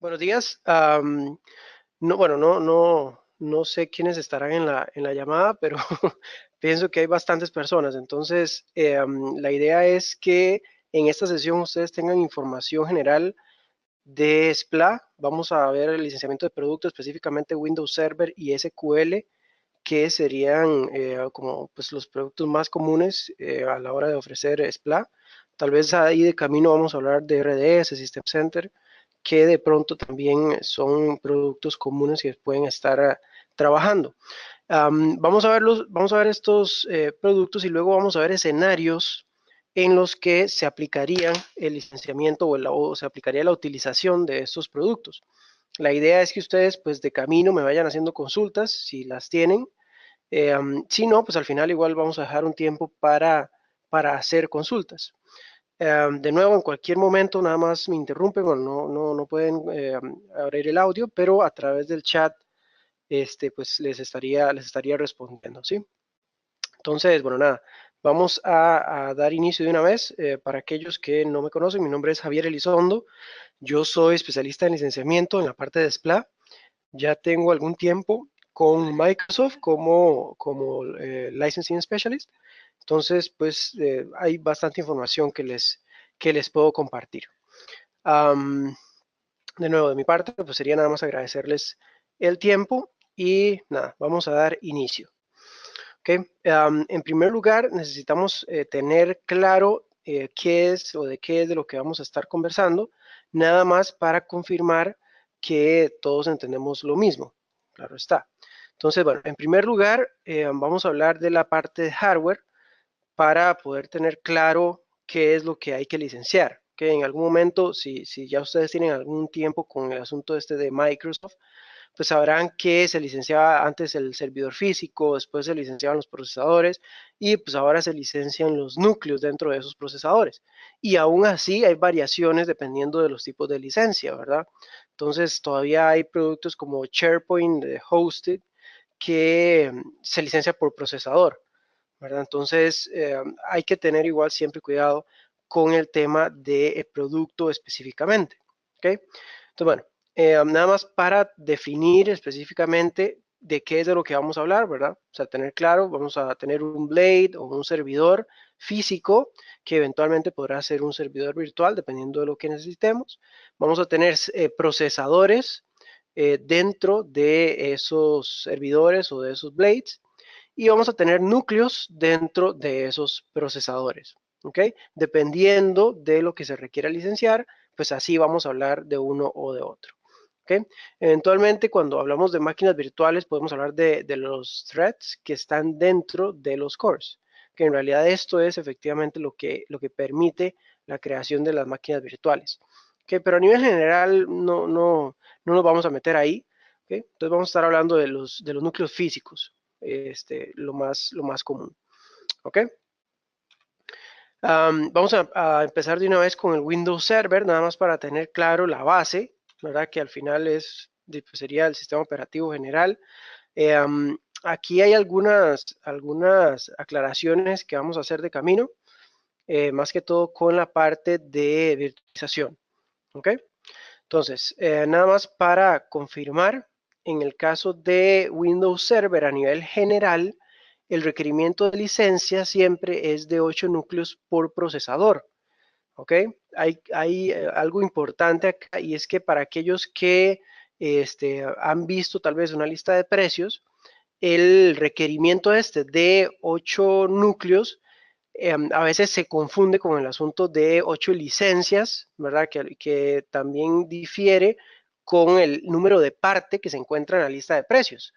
Buenos días. No, bueno, no sé quiénes estarán en la llamada, pero pienso que hay bastantes personas. Entonces, la idea es que en esta sesión ustedes tengan información general de SPLA. Vamos a ver el licenciamiento de producto, específicamente Windows Server y SQL, que serían como pues, los productos más comunes a la hora de ofrecer SPLA. Tal vez ahí de camino vamos a hablar de RDS, System Center, que de pronto también son productos comunes que pueden estar trabajando. Vamos a ver estos productos y luego vamos a ver escenarios en los que se aplicaría el licenciamiento o se aplicaría la utilización de estos productos. La idea es que ustedes pues de camino me vayan haciendo consultas si las tienen. Si no, pues al final igual vamos a dejar un tiempo para hacer consultas. De nuevo, en cualquier momento nada más me interrumpen o no pueden abrir el audio, pero a través del chat pues les estaría respondiendo, ¿sí? Entonces, bueno, nada, vamos a dar inicio de una vez. Para aquellos que no me conocen, mi nombre es Javier Elizondo. Yo soy especialista en licenciamiento en la parte de SPLA. Ya tengo algún tiempo con Microsoft como Licensing Specialist. Entonces, pues hay bastante información que les puedo compartir. Um, de nuevo, de mi parte, pues sería nada más agradecerles el tiempo y nada, vamos a dar inicio. Okay. En primer lugar, necesitamos tener claro qué es o de qué es de lo que vamos a estar conversando, nada más para confirmar que todos entendemos lo mismo. Claro está. Entonces, bueno, en primer lugar, vamos a hablar de la parte de hardware para poder tener claro qué es lo que hay que licenciar. Que en algún momento, si ya ustedes tienen algún tiempo con el asunto este de Microsoft, pues sabrán que se licenciaba antes el servidor físico, después se licenciaban los procesadores y pues ahora se licencian los núcleos dentro de esos procesadores. Y aún así hay variaciones dependiendo de los tipos de licencia, ¿verdad? Entonces todavía hay productos como SharePoint Hosted que se licencia por procesador, ¿verdad? Entonces hay que tener igual siempre cuidado con el tema del producto específicamente, ¿ok? Entonces, bueno, nada más para definir específicamente de qué es de lo que vamos a hablar, ¿verdad? O sea, tener claro, vamos a tener un blade o un servidor físico que eventualmente podrá ser un servidor virtual dependiendo de lo que necesitemos. Vamos a tener procesadores dentro de esos servidores o de esos blades y vamos a tener núcleos dentro de esos procesadores, ¿ok? Dependiendo de lo que se requiera licenciar, pues así vamos a hablar de uno o de otro. ¿Okay? Eventualmente, cuando hablamos de máquinas virtuales, podemos hablar de los threads que están dentro de los cores, que en realidad esto es efectivamente lo que permite la creación de las máquinas virtuales. ¿Okay? Pero a nivel general no nos vamos a meter ahí. ¿Okay? Entonces vamos a estar hablando de los núcleos físicos, lo más común. ¿Ok? Vamos a empezar de una vez con el Windows Server, nada más para tener claro la base, ¿verdad? Que al final pues sería el sistema operativo general. Aquí hay algunas aclaraciones que vamos a hacer de camino, más que todo con la parte de virtualización. ¿Ok? Entonces, nada más para confirmar, en el caso de Windows Server a nivel general, el requerimiento de licencia siempre es de 8 núcleos por procesador. ¿Ok? Hay algo importante acá y es que para aquellos que han visto tal vez una lista de precios, el requerimiento de 8 núcleos a veces se confunde con el asunto de 8 licencias, ¿verdad? Que también difiere con el número de parte que se encuentra en la lista de precios.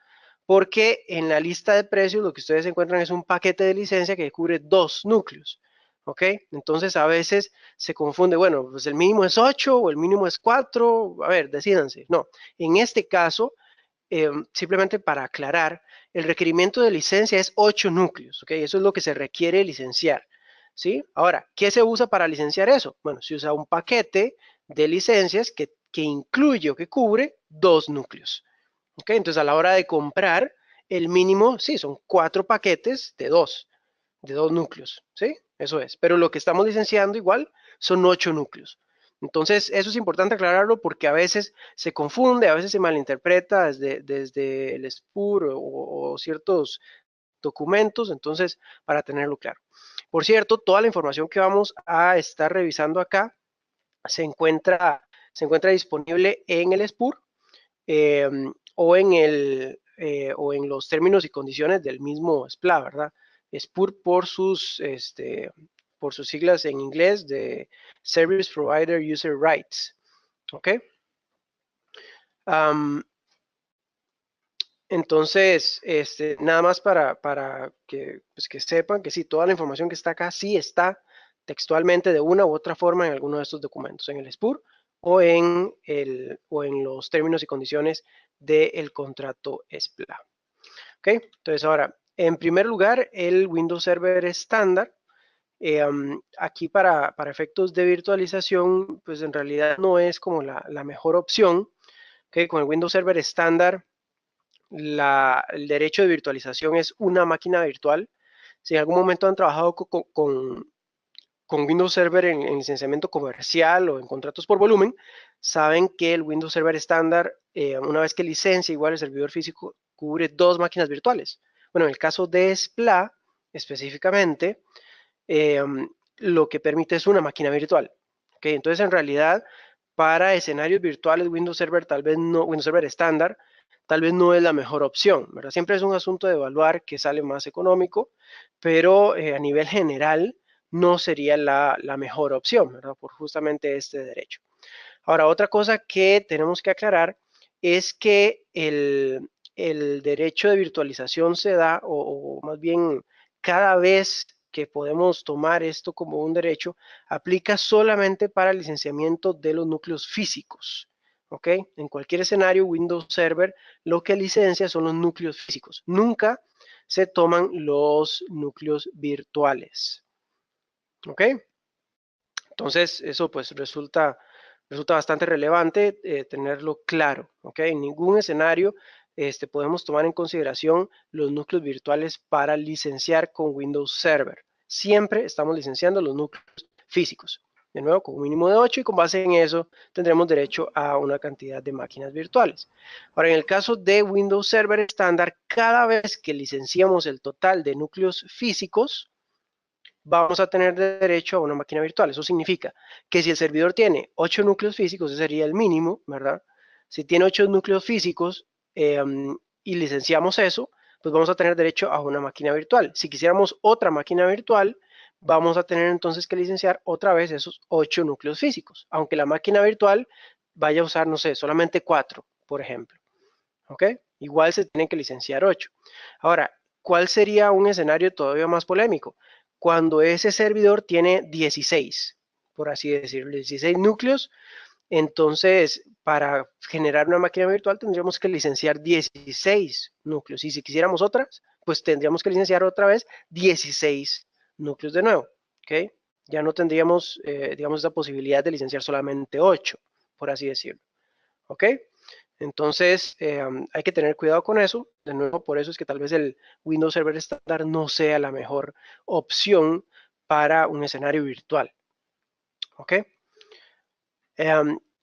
Porque en la lista de precios lo que ustedes encuentran es un paquete de licencia que cubre 2 núcleos. ¿Ok? Entonces a veces se confunde, bueno, pues el mínimo es 8 o el mínimo es 4. A ver, decídanse. No, en este caso, simplemente para aclarar, el requerimiento de licencia es 8 núcleos, ¿ok? Eso es lo que se requiere licenciar, ¿sí? Ahora, ¿qué se usa para licenciar eso? Bueno, se usa un paquete de licencias que incluye o que cubre 2 núcleos, ¿ok? Entonces, a la hora de comprar, el mínimo, sí, son 4 paquetes de dos núcleos, ¿sí? Eso es. Pero lo que estamos licenciando igual son 8 núcleos. Entonces, eso es importante aclararlo porque a veces se confunde, a veces se malinterpreta desde el SPUR o ciertos documentos, entonces, para tenerlo claro. Por cierto, toda la información que vamos a estar revisando acá se encuentra disponible en el SPUR eh, o en los términos y condiciones del mismo SPLA, ¿verdad? SPUR por sus siglas en inglés de Service Provider User Rights, ¿ok? Entonces, nada más para que, pues, que sepan que sí, toda la información que está acá sí está textualmente de una u otra forma en alguno de estos documentos, en el SPUR o en los términos y condiciones del contrato SPLA. ¿Ok? Entonces, ahora, en primer lugar, el Windows Server estándar. Aquí para efectos de virtualización, pues en realidad no es como la mejor opción. ¿Ok? Con el Windows Server estándar el derecho de virtualización es una máquina virtual. Si en algún momento han trabajado con Windows Server en licenciamiento comercial o en contratos por volumen, saben que el Windows Server estándar, una vez que licencia, igual el servidor físico cubre dos máquinas virtuales. Bueno, en el caso de SPLA, específicamente, eh, lo que permite es una máquina virtual. ¿Okay? Entonces, en realidad, para escenarios virtuales, Windows Server tal vez no, Windows Server estándar, tal vez no es la mejor opción, ¿verdad? Siempre es un asunto de evaluar qué sale más económico, pero a nivel general no sería la mejor opción, ¿verdad? Por justamente este derecho. Ahora, otra cosa que tenemos que aclarar es que el derecho de virtualización se da, o más bien cada vez que podemos tomar esto como un derecho, aplica solamente para el licenciamiento de los núcleos físicos. ¿Ok? En cualquier escenario, Windows Server lo que licencia son los núcleos físicos. Nunca se toman los núcleos virtuales. ¿Ok? Entonces, eso pues resulta bastante relevante tenerlo claro, ¿ok? En ningún escenario podemos tomar en consideración los núcleos virtuales para licenciar con Windows Server. Siempre estamos licenciando los núcleos físicos. De nuevo, con un mínimo de 8 y con base en eso tendremos derecho a una cantidad de máquinas virtuales. Ahora, en el caso de Windows Server estándar, cada vez que licenciamos el total de núcleos físicos, vamos a tener derecho a una máquina virtual. Eso significa que si el servidor tiene 8 núcleos físicos, ese sería el mínimo, ¿verdad? Si tiene 8 núcleos físicos y licenciamos eso, pues vamos a tener derecho a una máquina virtual. Si quisiéramos otra máquina virtual, vamos a tener entonces que licenciar otra vez esos 8 núcleos físicos, aunque la máquina virtual vaya a usar, no sé, solamente 4, por ejemplo. ¿Ok? Igual se tienen que licenciar 8. Ahora, ¿cuál sería un escenario todavía más polémico? Cuando ese servidor tiene 16, por así decirlo, 16 núcleos, entonces para generar una máquina virtual tendríamos que licenciar 16 núcleos. Y si quisiéramos otras, pues tendríamos que licenciar otra vez 16 núcleos de nuevo. ¿Ok? Ya no tendríamos, digamos, esa posibilidad de licenciar solamente 8, por así decirlo. ¿Ok? Entonces, hay que tener cuidado con eso. De nuevo, por eso es que tal vez el Windows Server estándar no sea la mejor opción para un escenario virtual. ¿Ok?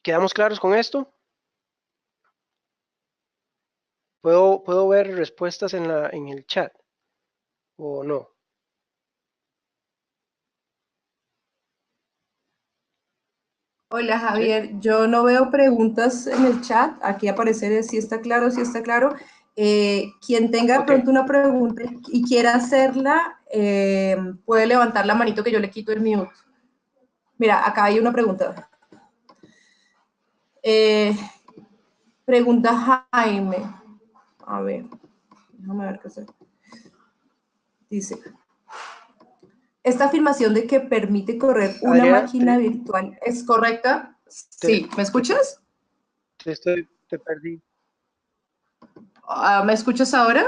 ¿Quedamos claros con esto? ¿Puedo ver respuestas en el chat o no? Hola ¿Sí? Javier, yo no veo preguntas en el chat. Aquí aparece si está claro, si está claro. Quien tenga de Ok. pronto una pregunta y quiera hacerla, puede levantar la manito que yo le quito el mute. Mira, acá hay una pregunta. Eh, Pregunta Jaime. A ver, déjame ver qué sé. Dice, ¿esta afirmación de que permite correr una Adriana, máquina virtual es correcta? te, Sí, ¿me te, escuchas? te perdí. ¿Me escuchas ahora?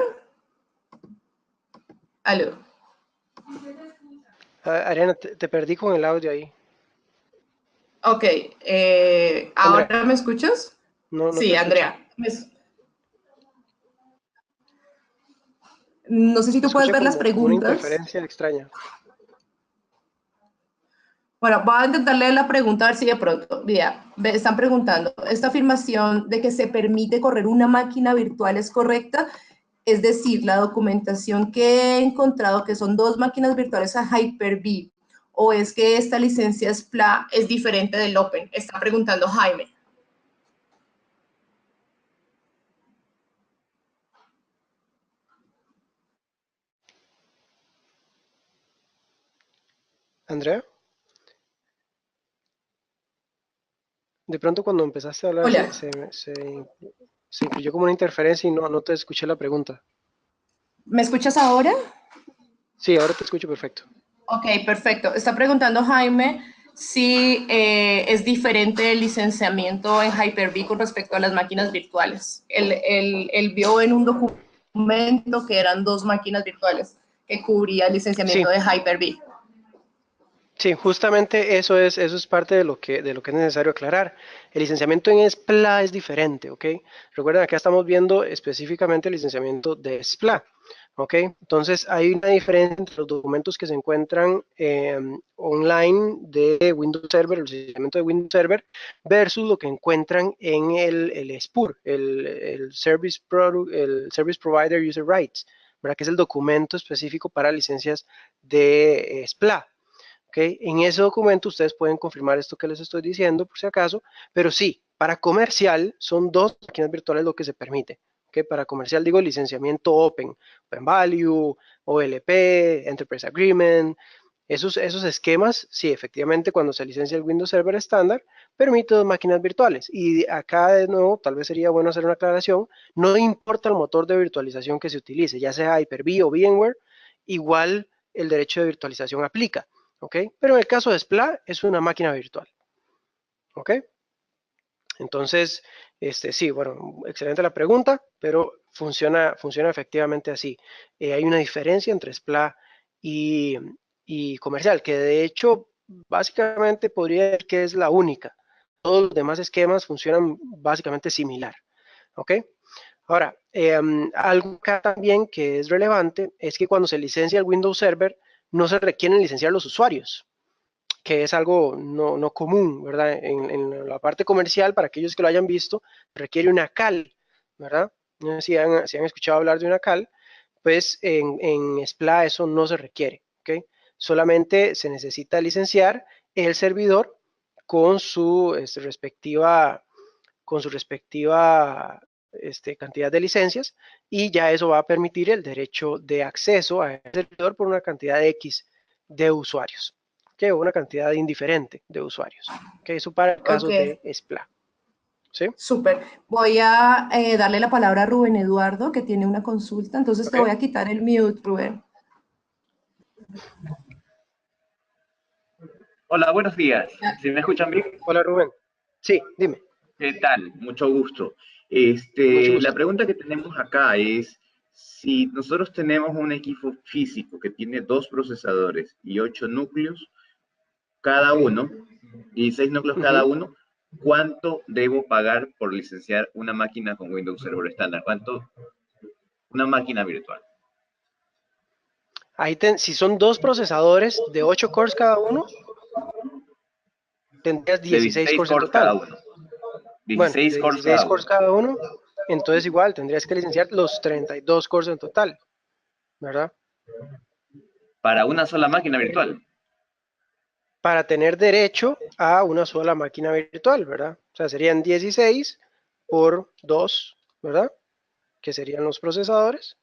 Aló. Adriana, te perdí con el audio ahí. Ok, Andrea, ¿ahora me escuchas? no te Sí, escuché. Andrea. No sé si Se tú puedes escucha ver las como una preguntas. interferencia extraña. Bueno, voy a intentar leer la pregunta a ver si de pronto, mira, están preguntando, ¿esta afirmación de que se permite correr una máquina virtual es correcta? Es decir, la documentación que he encontrado, que son dos máquinas virtuales a Hyper-V, o es que esta licencia SPLA es diferente del Open, está preguntando Jaime. Andrea, de pronto cuando empezaste a hablar Hola, se incluyó como una interferencia y no te escuché la pregunta. ¿me escuchas ahora? Sí, ahora te escucho perfecto. Ok, perfecto. Está preguntando Jaime si es diferente el licenciamiento en Hyper-V con respecto a las máquinas virtuales. Él vio en un documento que eran dos máquinas virtuales que cubría el Sí, licenciamiento de Hyper-V. sí, justamente eso es parte de lo que es necesario aclarar. El licenciamiento en SPLA es diferente, ¿ok? Recuerden, acá estamos viendo específicamente el licenciamiento de SPLA, ¿ok? Entonces, hay una diferencia entre los documentos que se encuentran online de Windows Server, el licenciamiento de Windows Server, versus lo que encuentran en el SPUR, el el Service Provider User Rights, ¿verdad? Que es el documento específico para licencias de SPLA. ¿Okay? En ese documento ustedes pueden confirmar esto que les estoy diciendo, por si acaso, pero sí, para comercial son dos máquinas virtuales lo que se permite. ¿Okay? Para comercial digo licenciamiento Open Value, OLP, Enterprise Agreement, esos esquemas, sí, efectivamente, cuando se licencia el Windows Server estándar, permite dos máquinas virtuales. Y acá, de nuevo, tal vez sería bueno hacer una aclaración, no importa el motor de virtualización que se utilice, ya sea Hyper-V o VMware, igual el derecho de virtualización aplica. ¿Ok? Pero en el caso de SPLA es una máquina virtual. ¿Ok? Entonces, sí, bueno, excelente la pregunta, pero funciona efectivamente así. Hay una diferencia entre SPLA y, y comercial, que de hecho, básicamente podría decir que es la única. Todos los demás esquemas funcionan básicamente similar. ¿Ok? Ahora, algo acá también que es relevante es que cuando se licencia el Windows Server, no se requieren licenciar los usuarios, que es algo no común, ¿verdad? En la parte comercial, para aquellos que lo hayan visto, requiere una CAL, ¿verdad? No sé si han escuchado hablar de una CAL, pues en SPLA eso no se requiere, ¿ok? Solamente se necesita licenciar el servidor con su respectiva cantidad de licencias y ya eso va a permitir el derecho de acceso a ese servidor por una cantidad de X de usuarios, que una cantidad indiferente de usuarios, que eso para el Ok, caso de SPLA, ¿sí? súper. Voy a darle la palabra a Rubén Eduardo, que tiene una consulta, entonces te ¿Ok? voy a quitar el mute, Rubén. Hola, buenos días. ¿Sí me escuchan bien? Hola Rubén. Sí, dime, ¿Qué tal? Mucho gusto. mucho La gusto. pregunta que tenemos acá es, si nosotros tenemos un equipo físico que tiene dos procesadores y 8 núcleos cada Ok. uno, y 6 núcleos cada Ujú. uno, ¿cuánto debo pagar por licenciar una máquina con Windows Server estándar? ¿Cuánto? Una máquina virtual. Si son dos procesadores de 8 cores cada uno, tendrías De 16 16 cores en cores cada total. uno. Bueno, 16 de cores 16 cada cores uno. cada uno, entonces igual tendrías que licenciar los 32 cores en total, ¿verdad? Para una sola máquina virtual. Para tener derecho a una sola máquina virtual, ¿verdad? O sea, serían 16 por 2, ¿verdad? Que serían los procesadores.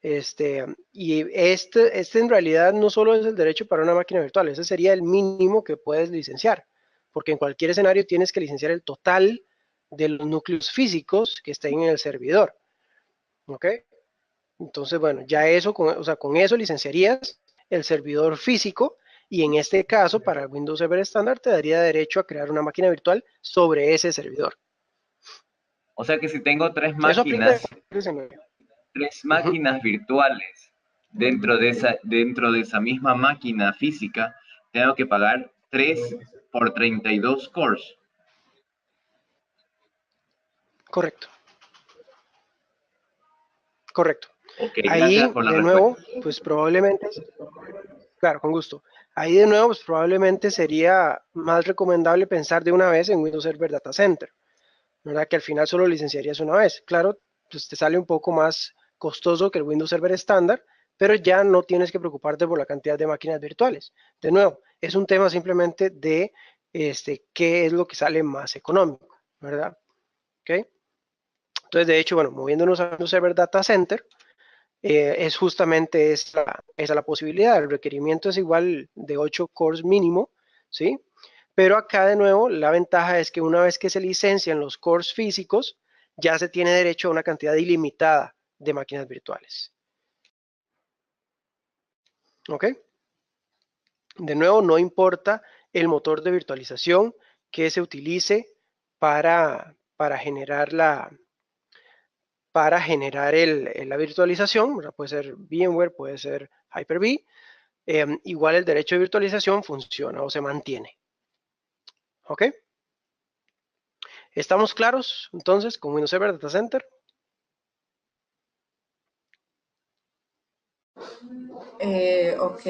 Y en realidad no solo es el derecho para una máquina virtual, ese sería el mínimo que puedes licenciar, porque en cualquier escenario tienes que licenciar el total de los núcleos físicos que estén en el servidor, ¿ok? Entonces, bueno, ya eso, o sea, con eso licenciarías el servidor físico y en este caso, para el Windows Server estándar, te daría derecho a crear una máquina virtual sobre ese servidor. O sea que si tengo Eso aplica. tres Ujú. máquinas virtuales dentro de esa misma máquina física, tengo que pagar 3 por 32 cores. Correcto, correcto. Ok, gracias Ahí, por la de respuesta. nuevo, pues probablemente. Claro, con gusto. Ahí de nuevo, pues probablemente sería más recomendable pensar de una vez en Windows Server Data Center, ¿verdad? Que al final solo licenciarías una vez. Claro, pues te sale un poco más costoso que el Windows Server estándar, pero ya no tienes que preocuparte por la cantidad de máquinas virtuales. De nuevo, es un tema simplemente de qué es lo que sale más económico, ¿verdad? ¿Ok? Entonces, de hecho, bueno, moviéndonos a Windows Server Data Center, es justamente esa la posibilidad. El requerimiento es igual de 8 cores mínimo, ¿sí? Pero acá de nuevo la ventaja es que una vez que se licencian los cores físicos, ya se tiene derecho a una cantidad ilimitada de máquinas virtuales. ¿Ok? De nuevo, no importa el motor de virtualización que se utilice para generar la virtualización, ¿verdad? Puede ser VMware, puede ser Hyper-V. Igual el derecho de virtualización funciona o se mantiene. ¿Ok? ¿Estamos claros entonces con Windows Server Data Center? Ok,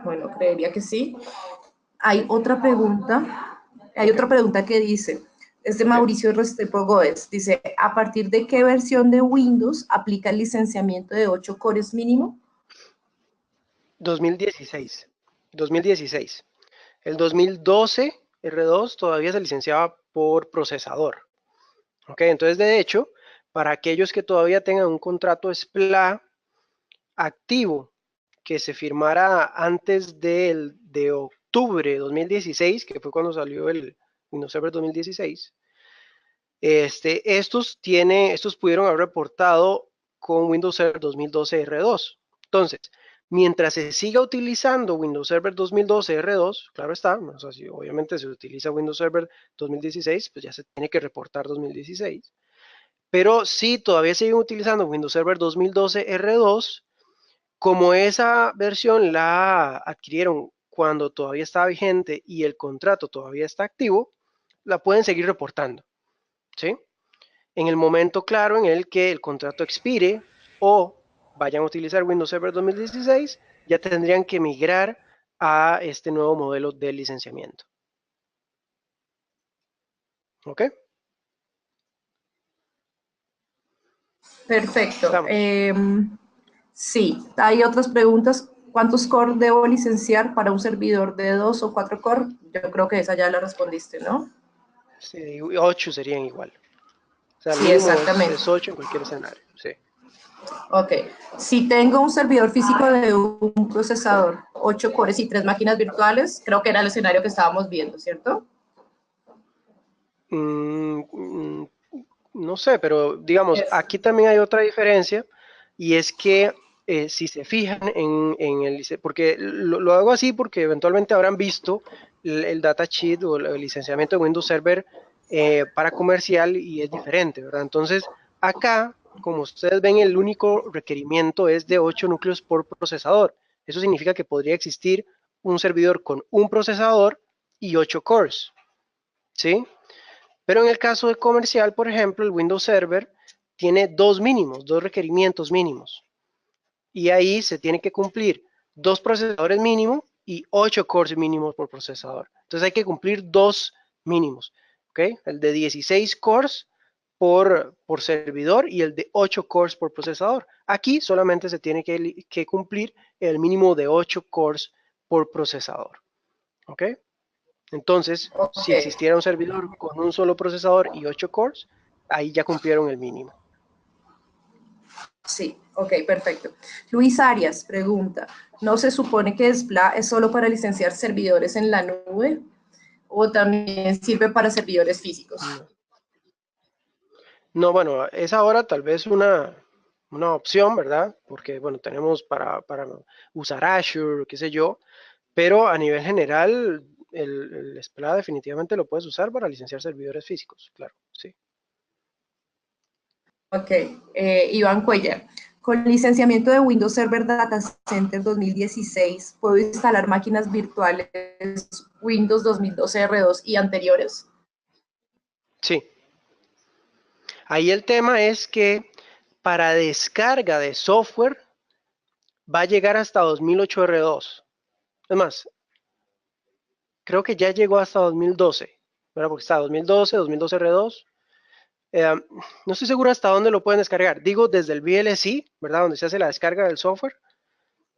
bueno, creería que sí. Hay otra pregunta que dice, es de Okay. Mauricio Restrepo Goes, dice, ¿a partir de qué versión de Windows aplica el licenciamiento de 8 cores mínimo? 2016. 2016. El 2012 R2 todavía se licenciaba por procesador. ¿Ok? Entonces, de hecho, para aquellos que todavía tengan un contrato SPLA activo que se firmara antes de octubre de 2016, que fue cuando salió el Windows Server 2016, estos pudieron haber reportado con Windows Server 2012 R2. Entonces, mientras se siga utilizando Windows Server 2012 R2, claro está, o sea, si obviamente se utiliza Windows Server 2016, pues ya se tiene que reportar 2016. Pero si todavía siguen utilizando Windows Server 2012 R2, como esa versión la adquirieron cuando todavía estaba vigente y el contrato todavía está activo, la pueden seguir reportando, ¿sí? En el momento claro en el que el contrato expire o vayan a utilizar Windows Server 2016, ya tendrían que migrar a este nuevo modelo de licenciamiento. ¿Ok? Perfecto. Estamos. Sí, hay otras preguntas. ¿Cuántos core debo licenciar para un servidor de 2 o 4 core? Yo creo que esa ya la respondiste, ¿no? Sí, 8 serían igual. O sea, el Sí, mínimo exactamente. es 8 en cualquier escenario. Sí. Ok. Si tengo un servidor físico de un procesador, 8 cores y 3 máquinas virtuales, creo que era el escenario que estábamos viendo, ¿cierto? Mm, mm, no sé, pero digamos, Es, aquí también hay otra diferencia y es que si se fijan en porque lo hago así porque eventualmente habrán visto el datasheet o el licenciamiento de Windows Server para comercial y es diferente, ¿verdad? Entonces, acá, como ustedes ven, el único requerimiento es de 8 núcleos por procesador. Eso significa que podría existir un servidor con un procesador y 8 cores, ¿sí? Pero en el caso de comercial, por ejemplo, el Windows Server tiene dos requerimientos mínimos. Y ahí se tiene que cumplir 2 procesadores mínimos y 8 cores mínimos por procesador. Entonces hay que cumplir 2 mínimos. ¿Okay? El de 16 cores por servidor y el de 8 cores por procesador. Aquí solamente se tiene que cumplir el mínimo de 8 cores por procesador. ¿Ok? Entonces, ok, si existiera un servidor con un solo procesador y 8 cores, ahí ya cumplieron el mínimo. sí, ok, perfecto. Luis Arias pregunta, ¿no se supone que SPLA es solo para licenciar servidores en la nube o también sirve para servidores físicos? No, no bueno, es ahora tal vez una opción, ¿verdad? Porque, bueno, tenemos para usar Azure, qué sé yo, pero a nivel general, el SPLA definitivamente lo puedes usar para licenciar servidores físicos, claro, sí. Ok, Iván Cuellar. Con licenciamiento de Windows Server Data Center 2016, ¿puedo instalar máquinas virtuales Windows 2012 R2 y anteriores? Sí. Ahí el tema es que para descarga de software va a llegar hasta 2008 R2. Es más, creo que ya llegó hasta 2012, ¿verdad? Porque está 2012, 2012 R2. No estoy seguro hasta dónde lo pueden descargar. Digo desde el VLC, ¿verdad? Donde se hace la descarga del software.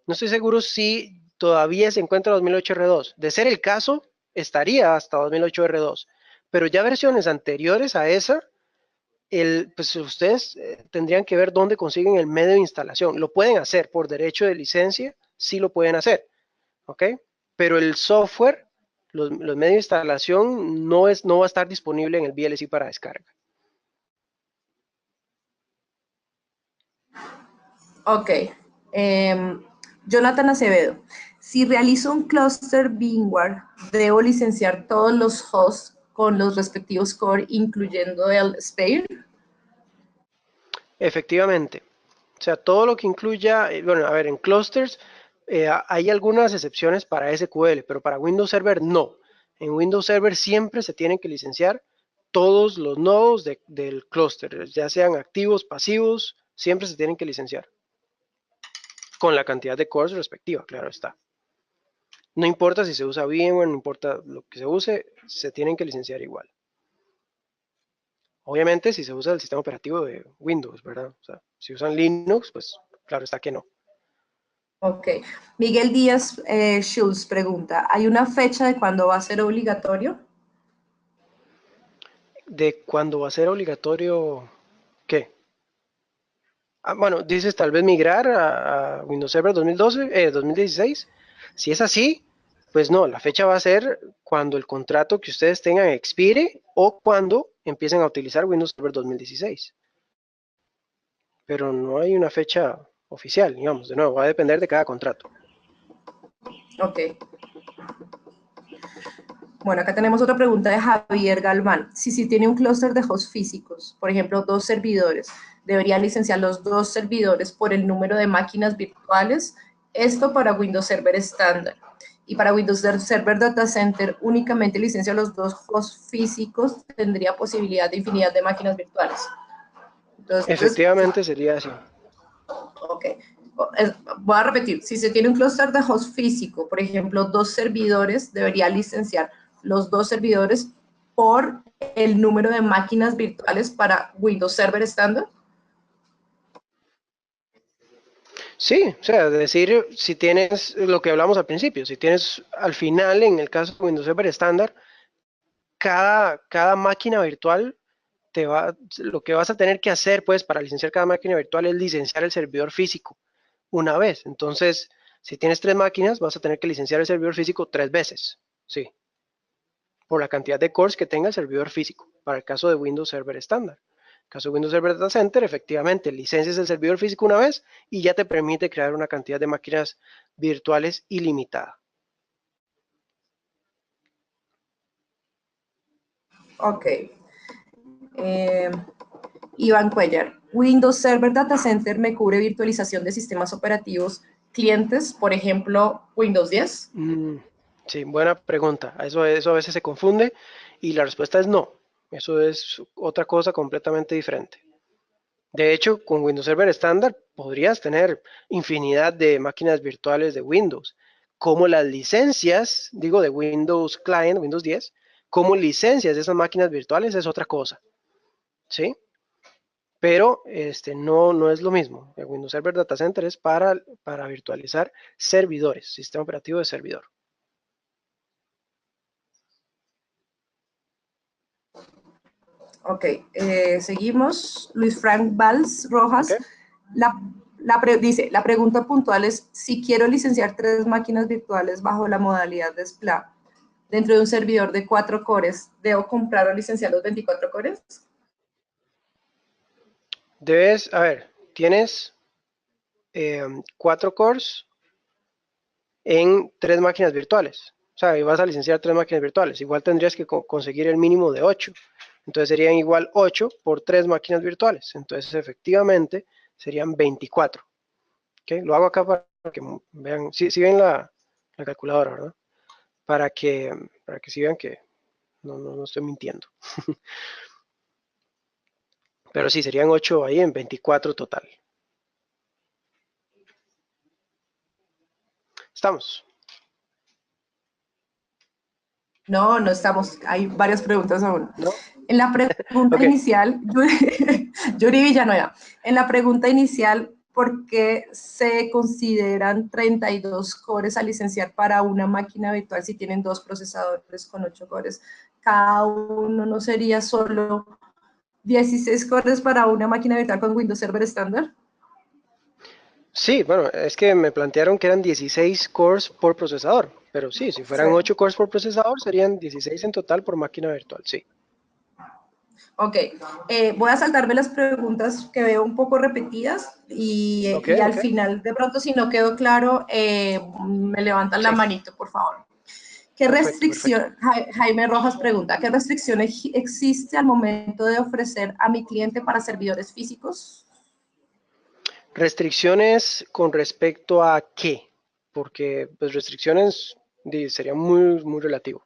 No estoy seguro si todavía se encuentra 2008 R2. De ser el caso, estaría hasta 2008 R2. Pero ya versiones anteriores a esa, pues ustedes tendrían que ver dónde consiguen el medio de instalación. Lo pueden hacer por derecho de licencia, sí lo pueden hacer, ¿ok? Pero el software, los medios de instalación no va a estar disponible en el VLC para descarga. Ok. Jonathan Acevedo. Si realizo un cluster VMware, ¿debo licenciar todos los hosts con los respectivos core, incluyendo el spare? Efectivamente. O sea, todo lo que incluya, bueno, a ver, en clusters hay algunas excepciones para SQL, pero para Windows Server no. En Windows Server siempre se tienen que licenciar todos los nodos del clúster, ya sean activos, pasivos, siempre se tienen que licenciar. Con la cantidad de cores respectiva, claro está. No importa si se usa VMware, no importa lo que se use, se tienen que licenciar igual. Obviamente si se usa el sistema operativo de Windows, ¿verdad? O sea, si usan Linux, pues claro está que no. Ok. Miguel Díaz Schultz pregunta, ¿hay una fecha de cuándo va a ser obligatorio? ¿De cuándo va a ser obligatorio qué? Bueno, dices tal vez migrar a Windows Server 2016. Si es así, pues no, la fecha va a ser cuando el contrato que ustedes tengan expire o cuando empiecen a utilizar Windows Server 2016. Pero no hay una fecha oficial, digamos, de nuevo, va a depender de cada contrato. Ok. Bueno, acá tenemos otra pregunta de Javier Galván. Si tiene un clúster de hosts físicos, por ejemplo, 2 servidores, ¿debería licenciar los 2 servidores por el número de máquinas virtuales? Esto para Windows Server estándar. Y para Windows Server Data Center, únicamente licencia los 2 hosts físicos, tendría posibilidad de infinidad de máquinas virtuales. Entonces, Efectivamente sería así. ok. Voy a repetir, si se tiene un clúster de host físico, por ejemplo, 2 servidores, debería licenciar los 2 servidores por el número de máquinas virtuales para Windows Server estándar. Sí, o sea, decir, si tienes lo que hablamos al principio, si tienes al final, en el caso de Windows Server estándar, cada máquina virtual lo que vas a tener que hacer, pues, para licenciar cada máquina virtual es licenciar el servidor físico una vez. Entonces, si tienes 3 máquinas, vas a tener que licenciar el servidor físico 3 veces, sí, por la cantidad de cores que tenga el servidor físico, para el caso de Windows Server estándar. En el caso de Windows Server Data Center, efectivamente, licencias el servidor físico una vez y ya te permite crear una cantidad de máquinas virtuales ilimitada. Ok. Iván Cuellar. Windows Server Data Center me cubre virtualización de sistemas operativos clientes, por ejemplo, Windows 10. Sí, buena pregunta. Eso a veces se confunde y la respuesta es no. Eso es otra cosa completamente diferente. De hecho, con Windows Server estándar podrías tener infinidad de máquinas virtuales de Windows, como las licencias, digo, de Windows Client, Windows 10, como licencias de esas máquinas virtuales es otra cosa, ¿sí? Pero no es lo mismo. El Windows Server Data Center es para virtualizar servidores, sistema operativo de servidor. Ok, seguimos. Luis Frank Valls Rojas. ¿Ok? Dice, la pregunta puntual es, si quiero licenciar 3 máquinas virtuales bajo la modalidad de SPLA dentro de un servidor de 4 cores, ¿debo comprar o licenciar los 24 cores? A ver, tienes 4 cores en 3 máquinas virtuales. O sea, y vas a licenciar 3 máquinas virtuales. Igual tendrías que conseguir el mínimo de 8. Entonces serían igual 8 por 3 máquinas virtuales. Entonces efectivamente serían 24. ¿Okay? Lo hago acá para que vean, si ven la calculadora, ¿verdad? Para que si vean que no estoy mintiendo. Pero sí, serían 8 ahí en 24 total. Estamos. No, no estamos, hay varias preguntas aún. ¿No? En la pregunta Ok. inicial, Yuri Villanueva, en la pregunta inicial, ¿por qué se consideran 32 cores a licenciar para una máquina virtual si tienen 2 procesadores con 8 cores? Cada uno no sería solo 16 cores para una máquina virtual con Windows Server estándar. Sí, bueno, es que me plantearon que eran 16 cores por procesador, pero sí, si Sí. fueran 8 cores por procesador, serían 16 en total por máquina virtual, sí. Ok, voy a saltarme las preguntas que veo un poco repetidas Ok, y al ok. final, de pronto, si no quedó claro, me levantan la Sí, manito, por favor. ¿Qué perfecto, perfecto. restricción, Jaime Rojas pregunta, ¿qué restricción existe al momento de ofrecer a mi cliente para servidores físicos? Restricciones con respecto a qué, porque pues restricciones sería muy, muy relativo.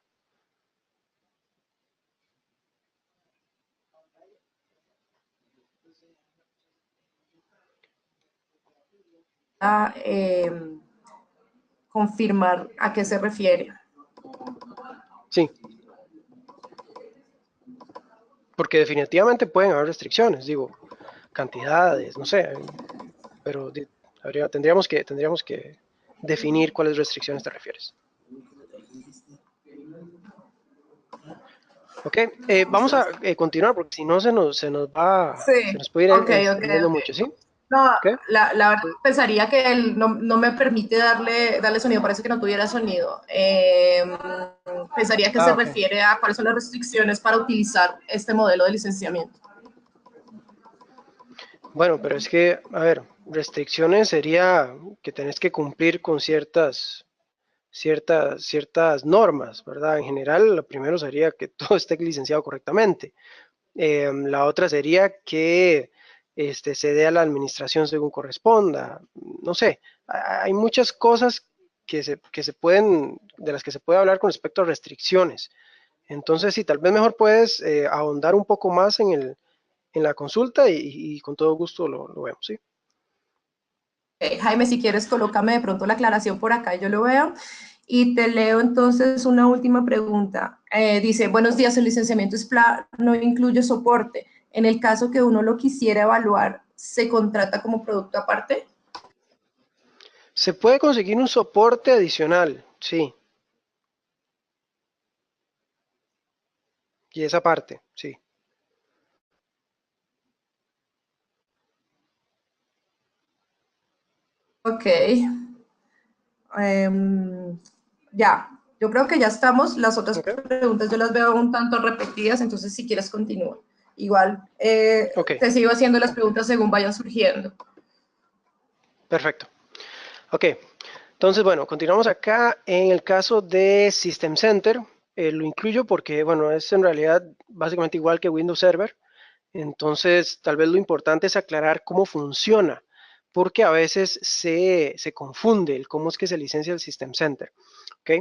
A confirmar a qué se refiere. Sí, porque definitivamente pueden haber restricciones, digo, cantidades, no sé, pero tendríamos que definir cuáles restricciones te refieres. Ok, vamos a continuar porque si no se Sí, nos puede ir ok, ok, extendiendo ok. mucho, ¿sí? No, Ok. la verdad pensaría que él no me permite darle sonido, parece que no tuviera sonido. Pensaría que se Ah, ok. refiere a cuáles son las restricciones para utilizar este modelo de licenciamiento. Bueno, pero es que, a ver, restricciones sería que tenés que cumplir con ciertas normas, ¿verdad? En general, lo primero sería que todo esté licenciado correctamente. La otra sería que se dé a la administración según corresponda. No sé, hay muchas cosas de las que se puede hablar con respecto a restricciones. Entonces, sí, tal vez mejor puedes ahondar un poco más en la consulta y con todo gusto lo vemos, ¿sí? Jaime, si quieres, colócame de pronto la aclaración por acá, yo lo veo. Y te leo entonces una última pregunta. Dice, buenos días, el licenciamiento es no incluye soporte. En el caso que uno lo quisiera evaluar, ¿se contrata como producto aparte? Se puede conseguir un soporte adicional, sí, y esa parte, sí. Ok. Ya, yo creo que ya estamos. Las otras Ok, preguntas yo las veo un tanto repetidas, entonces si quieres continúa. Igual ok, te sigo haciendo las preguntas según vayan surgiendo. perfecto. Ok, entonces, bueno, continuamos acá en el caso de System Center. Lo incluyo porque, bueno, es en realidad básicamente igual que Windows Server. Entonces, tal vez lo importante es aclarar cómo funciona, porque a veces se confunde el cómo es que se licencia el System Center. ¿Ok?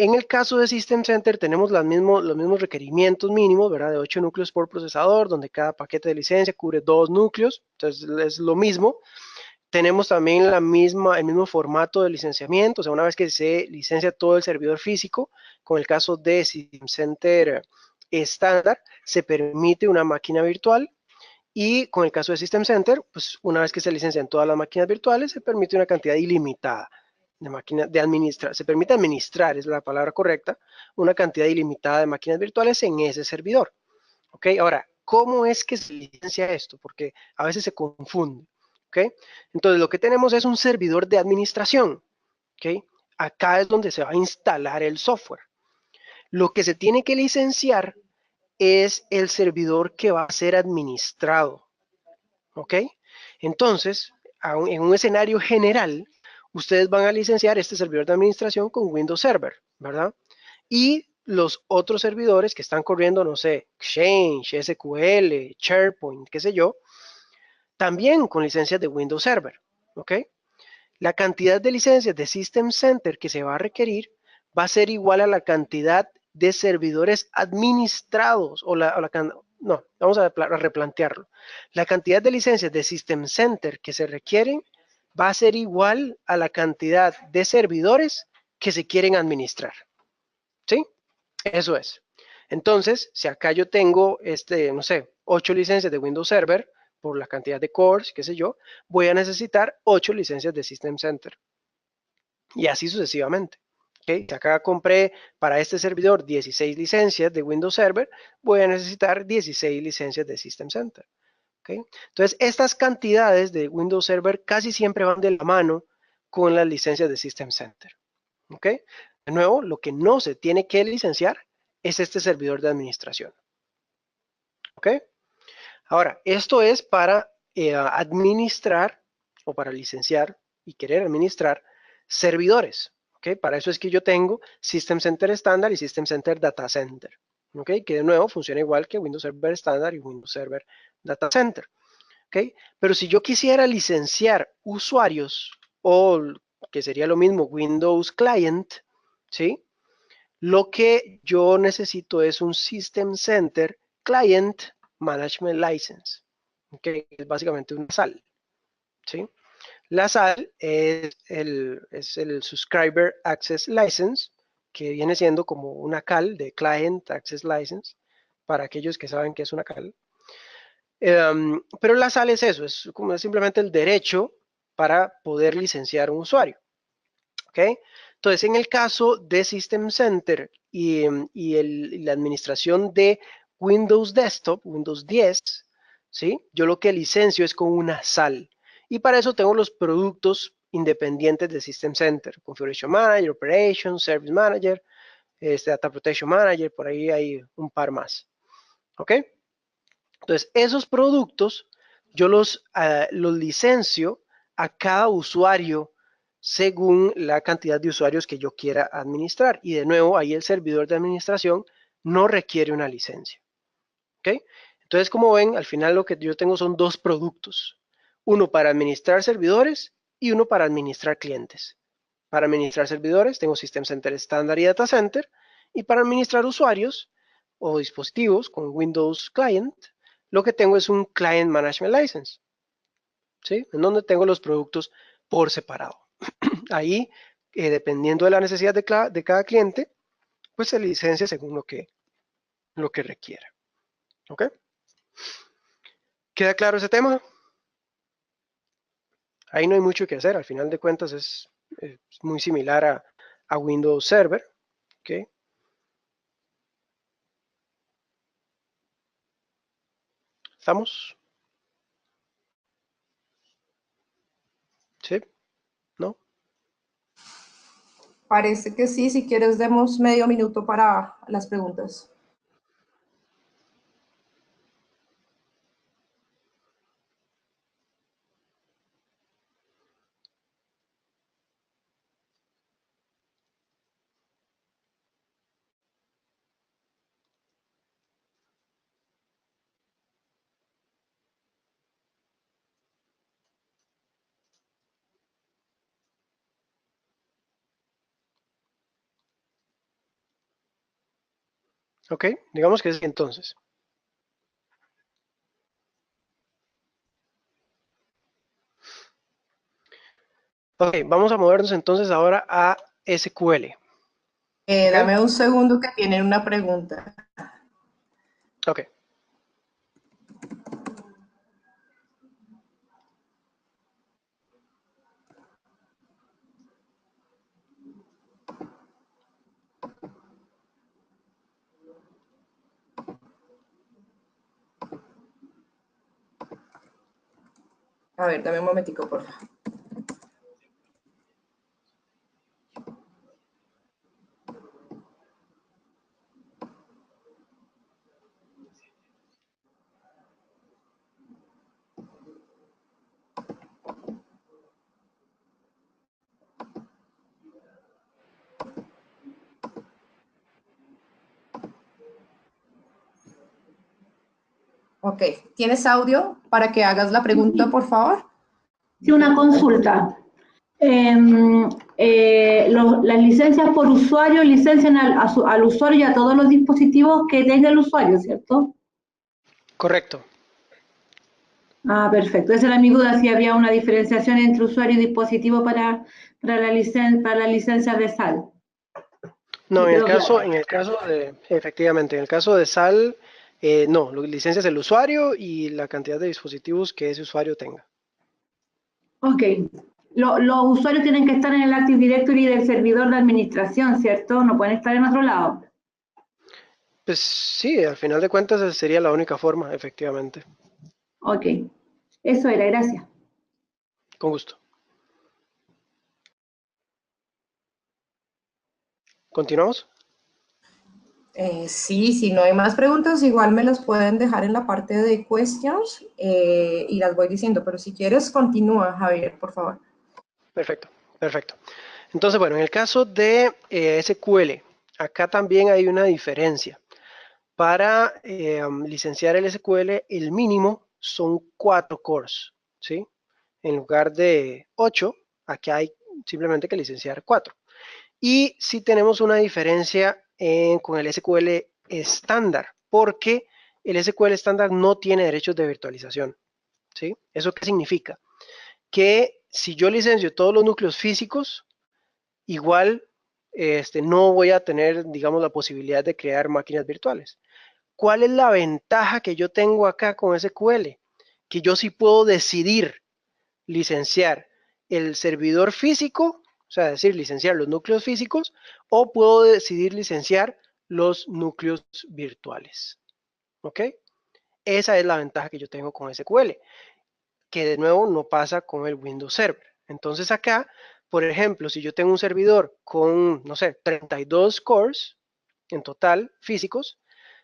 En el caso de System Center tenemos los mismos requerimientos mínimos, ¿verdad? De 8 núcleos por procesador, donde cada paquete de licencia cubre 2 núcleos, entonces es lo mismo. Tenemos también el mismo formato de licenciamiento, o sea, una vez que se licencia todo el servidor físico, con el caso de System Center estándar, se permite una máquina virtual y con el caso de System Center, pues una vez que se licencian todas las máquinas virtuales, se permite una cantidad ilimitada de máquinas de administrar, se permite administrar, es la palabra correcta, una cantidad ilimitada de máquinas virtuales en ese servidor. ¿Ok? Ahora, ¿cómo es que se licencia esto? Porque a veces se confunde. ¿Ok? Entonces, lo que tenemos es un servidor de administración. ¿Ok? Acá es donde se va a instalar el software. Lo que se tiene que licenciar es el servidor que va a ser administrado. ¿Ok? Entonces, en un escenario general, ustedes van a licenciar este servidor de administración con Windows Server, ¿verdad? Y los otros servidores que están corriendo, no sé, Exchange, SQL, SharePoint, qué sé yo, también con licencias de Windows Server, ¿ok? La cantidad de licencias de System Center que se va a requerir va a ser igual a la cantidad de servidores administrados no, vamos a replantearlo. La cantidad de licencias de System Center que se requieren va a ser igual a la cantidad de servidores que se quieren administrar. Eso es. Entonces, si acá yo tengo, no sé, 8 licencias de Windows Server, por la cantidad de cores, qué sé yo, voy a necesitar 8 licencias de System Center. Y así sucesivamente. ¿Okay? Si acá compré para este servidor 16 licencias de Windows Server, voy a necesitar 16 licencias de System Center. ¿Okay? Entonces, estas cantidades de Windows Server casi siempre van de la mano con las licencias de System Center. ¿Okay? De nuevo, lo que no se tiene que licenciar es este servidor de administración. ¿Ok? Ahora, esto es para administrar o para licenciar y querer administrar servidores. ¿Ok? Para eso es que yo tengo System Center estándar y System Center Data Center. ¿Ok? Que de nuevo funciona igual que Windows Server estándar y Windows Server Data Center. ¿Ok? Pero si yo quisiera licenciar usuarios o que sería lo mismo Windows Client, ¿sí? Lo que yo necesito es un System Center Client Management License, que es básicamente una SAL, ¿sí? La SAL es el Subscriber Access License, que viene siendo como una CAL de Client Access License, para aquellos que saben que es una CAL. Pero la SAL es eso, es como simplemente el derecho para poder licenciar un usuario. ¿Ok? Entonces, en el caso de System Center y la administración de Windows Desktop, Windows 10, ¿sí? Yo lo que licencio es con una SAL. Y para eso tengo los productos independientes de System Center. Configuration Manager, Operations, Service Manager, Data Protection Manager, por ahí hay un par más. ¿Ok? Entonces, esos productos yo los licencio a cada usuario según la cantidad de usuarios que yo quiera administrar. Y de nuevo, ahí el servidor de administración no requiere una licencia. ¿Ok? Entonces, como ven, al final lo que yo tengo son dos productos. Uno para administrar servidores y uno para administrar clientes. Para administrar servidores tengo System Center estándar y Data Center. Y para administrar usuarios o dispositivos con Windows Client, lo que tengo es un Client Management License. ¿Sí? En donde tengo los productos por separado. Ahí, dependiendo de la necesidad de cada cliente, pues se licencia según lo que requiera. ¿Ok? ¿Queda claro ese tema? Ahí no hay mucho que hacer. Al final de cuentas es muy similar a Windows Server. ¿Ok? ¿Estamos? ¿Sí? ¿No? Parece que sí. Si quieres, demos medio minuto para las preguntas. Ok, digamos que sí entonces. Ok, vamos a movernos entonces ahora a SQL. ¿Okay? Dame un segundo que tienen una pregunta. Ok. A ver, dame un momentico, por favor. Ok, ¿tienes audio para que hagas la pregunta, por favor? Sí, una consulta. Las licencias por usuario licencian al usuario y a todos los dispositivos que tenga el usuario, ¿cierto? Correcto. Ah, perfecto. Esa era mi duda, si había una diferenciación entre usuario y dispositivo para la licencia de SAL. No, Me quedó claro. efectivamente, en el caso de SAL, no, lo que licencia es el usuario y la cantidad de dispositivos que ese usuario tenga. Ok. Los usuarios tienen que estar en el Active Directory del servidor de administración, ¿cierto? No pueden estar en otro lado. Pues sí, al final de cuentas esa sería la única forma, efectivamente. Ok. Eso era, gracias. Con gusto. ¿Continuamos? Sí, si no hay más preguntas, igual me las pueden dejar en la parte de questions y las voy diciendo, pero si quieres, continúa, Javier, por favor. Perfecto, perfecto. Entonces, bueno, en el caso de SQL, acá también hay una diferencia. Para licenciar el SQL, el mínimo son 4 cores, ¿sí? En lugar de 8, aquí hay simplemente que licenciar 4. Y sí tenemos una diferencia con el SQL estándar, porque el SQL estándar no tiene derechos de virtualización, ¿sí? ¿Eso qué significa? Que si yo licencio todos los núcleos físicos, igual no voy a tener, digamos, la posibilidad de crear máquinas virtuales. ¿Cuál es la ventaja que yo tengo acá con SQL? Que yo sí puedo decidir licenciar el servidor físico, o sea, decir, licenciar los núcleos físicos, o puedo decidir licenciar los núcleos virtuales. ¿Ok? Esa es la ventaja que yo tengo con SQL, que de nuevo no pasa con el Windows Server. Entonces acá, por ejemplo, si yo tengo un servidor con, no sé, 32 cores en total físicos,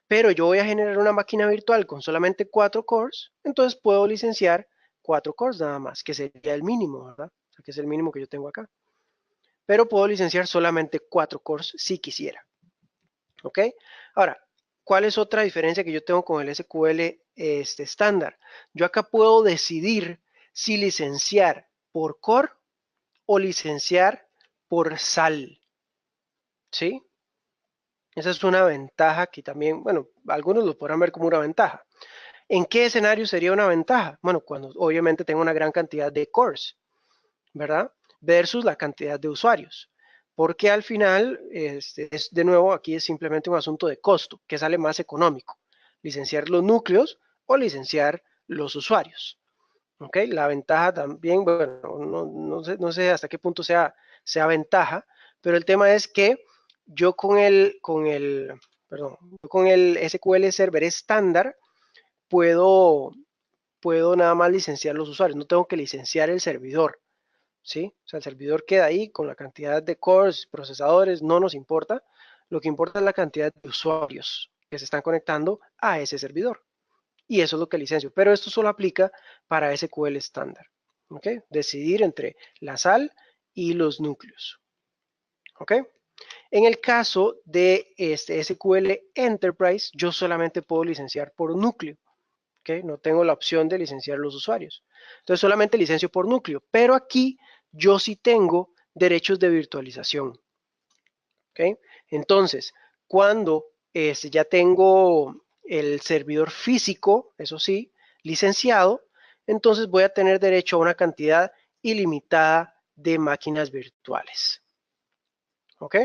pero yo voy a generar una máquina virtual con solamente 4 cores, entonces puedo licenciar 4 cores nada más, que sería el mínimo, ¿verdad? O sea, que es el mínimo que yo tengo acá. Pero puedo licenciar solamente 4 cores si quisiera. ¿Ok? Ahora, ¿cuál es otra diferencia que yo tengo con el SQL estándar? Yo acá puedo decidir si licenciar por core o licenciar por SAL. ¿Sí? Esa es una ventaja que también, bueno, algunos lo podrán ver como una ventaja. ¿En qué escenario sería una ventaja? Bueno, cuando obviamente tengo una gran cantidad de cores, ¿verdad? Versus la cantidad de usuarios. Porque al final, es de nuevo, aquí es simplemente un asunto de costo, que sale más económico. Licenciar los núcleos o licenciar los usuarios. ¿Ok? La ventaja también, bueno, no sé hasta qué punto sea ventaja, pero el tema es que yo con el SQL Server estándar puedo nada más licenciar los usuarios, no tengo que licenciar el servidor, ¿sí? O sea, el servidor queda ahí con la cantidad de cores, procesadores, no nos importa. Lo que importa es la cantidad de usuarios que se están conectando a ese servidor. Y eso es lo que licencio. Pero esto solo aplica para SQL estándar. ¿Ok? Decidir entre la SAL y los núcleos. ¿Ok? En el caso de este SQL Enterprise, yo solamente puedo licenciar por núcleo. ¿Okay? No tengo la opción de licenciar los usuarios. Entonces solamente licencio por núcleo, pero aquí yo sí tengo derechos de virtualización. ¿Okay? Entonces, cuando ya tengo el servidor físico, eso sí, licenciado, entonces voy a tener derecho a una cantidad ilimitada de máquinas virtuales. ¿Ok?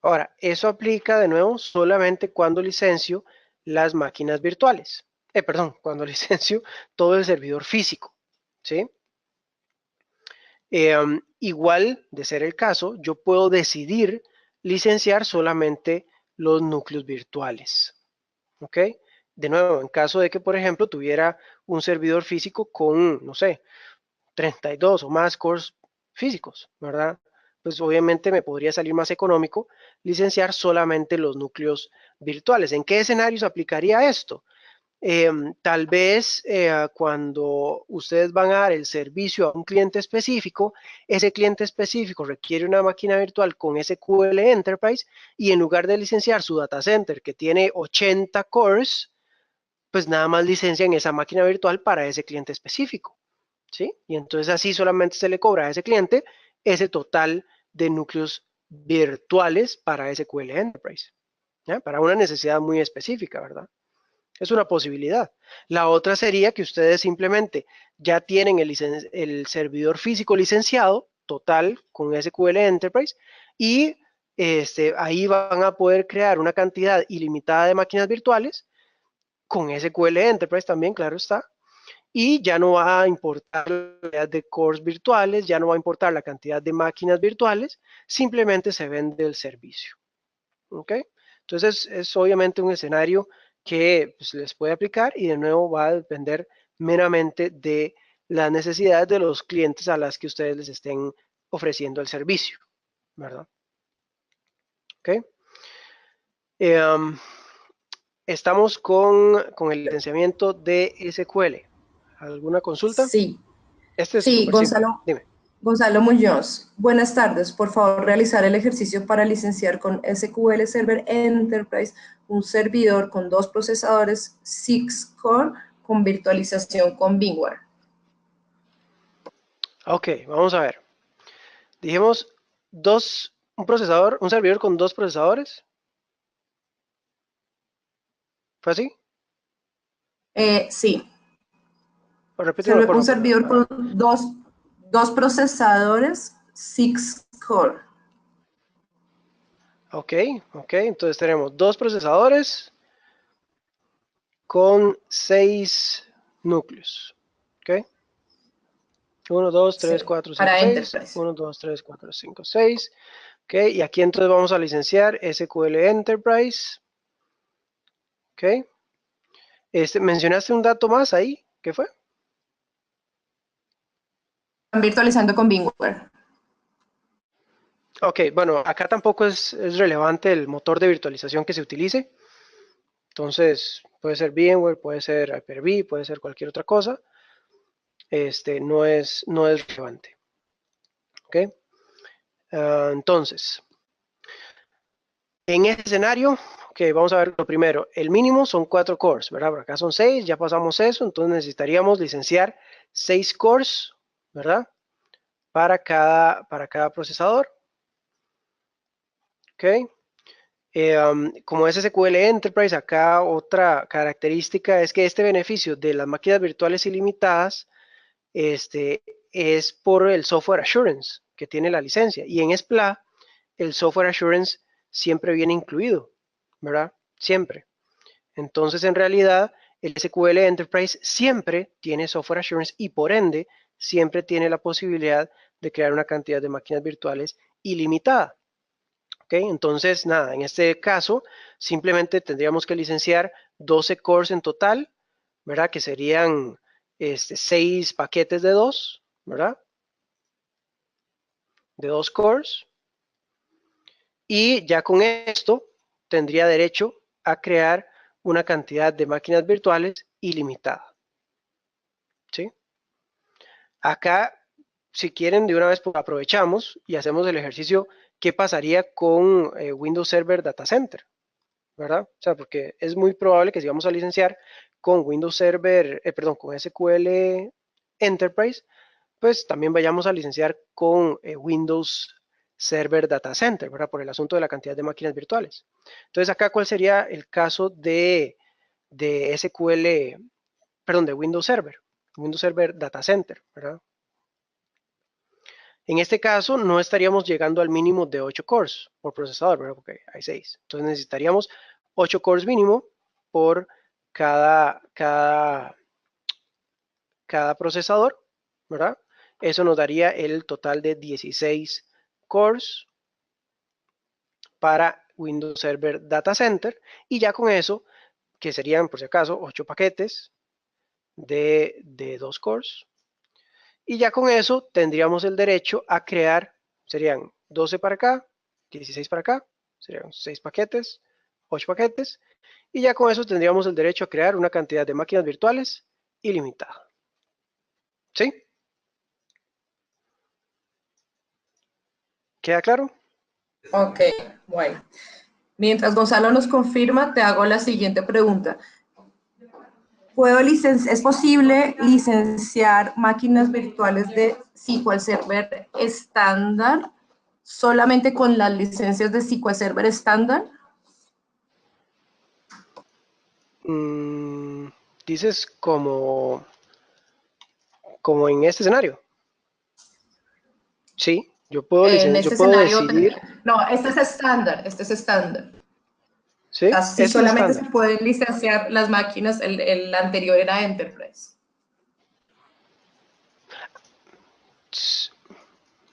Ahora, eso aplica de nuevo solamente cuando licencio las máquinas virtuales. Perdón, cuando licencio todo el servidor físico. ¿Sí? Igual, de ser el caso, yo puedo decidir licenciar solamente los núcleos virtuales. ¿Ok? De nuevo, en caso de que, por ejemplo, tuviera un servidor físico con, no sé, 32 o más cores físicos, ¿verdad? Pues obviamente me podría salir más económico licenciar solamente los núcleos virtuales. ¿En qué escenarios aplicaría esto? Tal vez cuando ustedes van a dar el servicio a un cliente específico, ese cliente específico requiere una máquina virtual con SQL Enterprise y en lugar de licenciar su data center que tiene 80 cores, pues nada más licencian esa máquina virtual para ese cliente específico. ¿Sí? Y entonces así solamente se le cobra a ese cliente ese total de núcleos virtuales para SQL Enterprise, ¿ya? Para una necesidad muy específica, ¿verdad? Es una posibilidad. La otra sería que ustedes simplemente ya tienen el servidor físico licenciado, total, con SQL Enterprise, y ahí van a poder crear una cantidad ilimitada de máquinas virtuales con SQL Enterprise también, claro está. Y ya no va a importar la cantidad de cores virtuales, ya no va a importar la cantidad de máquinas virtuales, simplemente se vende el servicio. ¿Ok? Entonces es obviamente un escenario que pues, les puede aplicar y de nuevo va a depender meramente de las necesidades de los clientes a las que ustedes les estén ofreciendo el servicio, ¿verdad? ¿Ok? Estamos con el licenciamiento de SQL. ¿Alguna consulta? Sí, Este es sí, súper simple. Dime. Gonzalo Muñoz. Buenas tardes. Por favor, realizar el ejercicio para licenciar con SQL Server Enterprise un servidor con 2 procesadores 6 Core con virtualización con VMware. Ok, vamos a ver. Dijimos un servidor con 2 procesadores. ¿Fue así? Sí. Repítelo, por Un favor. servidor con dos procesadores 6 Core. Ok, entonces tenemos 2 procesadores con 6 núcleos. Ok. 1, 2, 3, Sí, 4, 5, para 6. Enterprise. 1, 2, 3, 4, 5, 6. Ok, y aquí entonces vamos a licenciar SQL Enterprise. Ok. ¿Mencionaste un dato más ahí? ¿Qué fue? Están virtualizando con VMware. Ok, bueno, acá tampoco es relevante el motor de virtualización que se utilice. Entonces, puede ser VMware, puede ser Hyper-V, puede ser cualquier otra cosa. No es relevante. ¿Ok? Entonces, en este escenario, ok, vamos a ver lo primero. El mínimo son 4 cores, ¿verdad? Por acá son 6, ya pasamos eso, entonces necesitaríamos licenciar 6 cores, ¿verdad? Para cada procesador. ¿Ok? Como es SQL Enterprise, acá otra característica es que este beneficio de las máquinas virtuales ilimitadas es por el software assurance que tiene la licencia. Y en SPLA, el software assurance siempre viene incluido, ¿verdad? Siempre. Entonces, en realidad, el SQL Enterprise siempre tiene software assurance y por ende, siempre tiene la posibilidad de crear una cantidad de máquinas virtuales ilimitada. ¿Okay? Entonces, nada, en este caso, simplemente tendríamos que licenciar 12 cores en total, ¿verdad? Que serían 6 paquetes de 2, ¿verdad? De 2 cores. Y ya con esto tendría derecho a crear una cantidad de máquinas virtuales ilimitada. ¿Sí? Acá, si quieren, de una vez aprovechamos y hacemos el ejercicio, ¿qué pasaría con Windows Server Data Center? ¿Verdad? O sea, porque es muy probable que si vamos a licenciar con Windows Server, con SQL Enterprise, pues también vayamos a licenciar con Windows Server Data Center, ¿verdad? Por el asunto de la cantidad de máquinas virtuales. Entonces, acá, ¿cuál sería el caso de SQL, de Windows Server Data Center, ¿verdad? En este caso, no estaríamos llegando al mínimo de 8 cores por procesador, ¿verdad? Porque hay 6. Entonces, necesitaríamos 8 cores mínimo por cada procesador, ¿verdad? Eso nos daría el total de 16 cores para Windows Server Data Center y ya con eso, que serían por si acaso 8 paquetes de 2 cores y ya con eso tendríamos el derecho a crear, serían 12 para acá, 16 para acá, serían 6 paquetes, 8 paquetes y ya con eso tendríamos el derecho a crear una cantidad de máquinas virtuales ilimitada. ¿Sí? ¿Queda claro? Ok, bueno. Mientras Gonzalo nos confirma, te hago la siguiente pregunta. ¿Es posible licenciar máquinas virtuales de SQL Server estándar solamente con las licencias de SQL Server estándar? Dices como en este escenario. Sí, Yo puedo, En yo este puedo escenario, decidir, no, este es estándar, este es estándar. ¿sí? O sea, sí, Esto es solamente se estándar. pueden licenciar las máquinas, el anterior era Enterprise.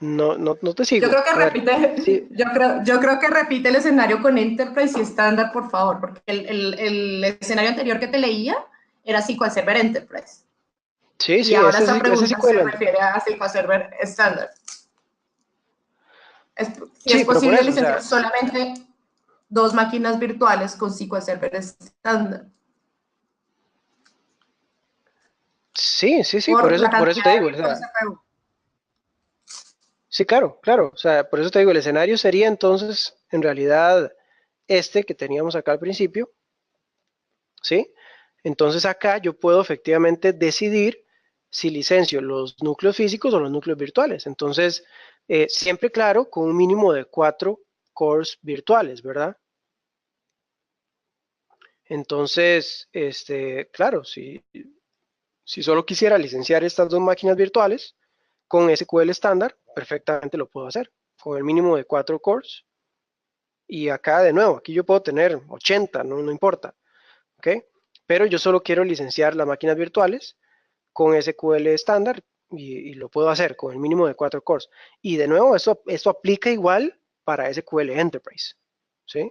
No te Yo sigo. creo que A ver, repite, sí, yo creo que repite el escenario con Enterprise y estándar, por favor, porque el escenario anterior que te leía era SQL Server Enterprise. sí, Y sí, ahora esta ese sí pregunta se cuela. refiere a SQL Server estándar. Si es Sí, pero por posible eso, o licenciar sea, solamente 2 máquinas virtuales con SQL Server estándar. sí, Por la por eso cantidad te de digo, o virtuales sea, CPU. sí, claro, claro, o sea, por eso te digo, el escenario sería entonces, en realidad, este que teníamos acá al principio, ¿sí? Entonces acá yo puedo efectivamente decidir si licencio los núcleos físicos o los núcleos virtuales. Entonces, siempre claro, con un mínimo de 4 cores virtuales, ¿verdad? Entonces, claro, si solo quisiera licenciar estas dos máquinas virtuales con SQL estándar, perfectamente lo puedo hacer, con el mínimo de 4 cores. Y acá de nuevo, aquí yo puedo tener 80, no importa, ¿ok? Pero yo solo quiero licenciar las máquinas virtuales con SQL estándar y lo puedo hacer con el mínimo de 4 cores. Y de nuevo, esto aplica igual para SQL Enterprise, ¿sí?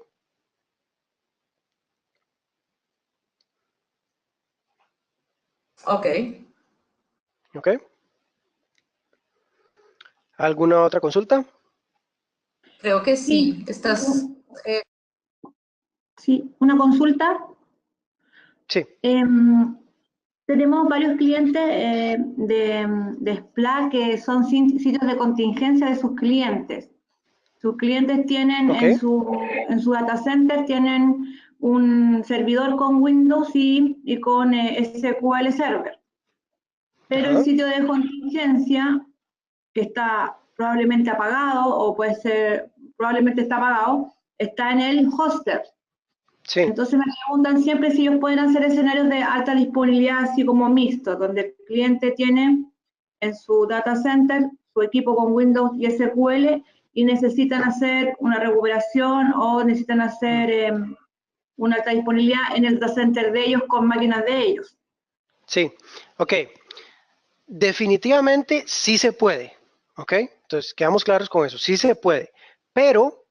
Ok. ¿Ok? ¿Alguna otra consulta? Creo que Sí, sí. Estás. sí, una consulta. Sí, Tenemos varios clientes de SPLA que son sitios de contingencia de sus clientes. Sus clientes tienen ok, en su data center tienen un servidor con Windows y con SQL Server. Pero el ajá, sitio de contingencia, que está probablemente apagado o puede ser, probablemente está apagado, está en el hoster. sí, Entonces me preguntan siempre si ellos pueden hacer escenarios de alta disponibilidad, así como mixtos, donde el cliente tiene en su data center su equipo con Windows y SQL y necesitan hacer una recuperación o necesitan hacer una alta disponibilidad en el data center de ellos con máquinas de ellos. sí, ok. Definitivamente sí se puede, ¿ok? Entonces, quedamos claros con eso, sí se puede, pero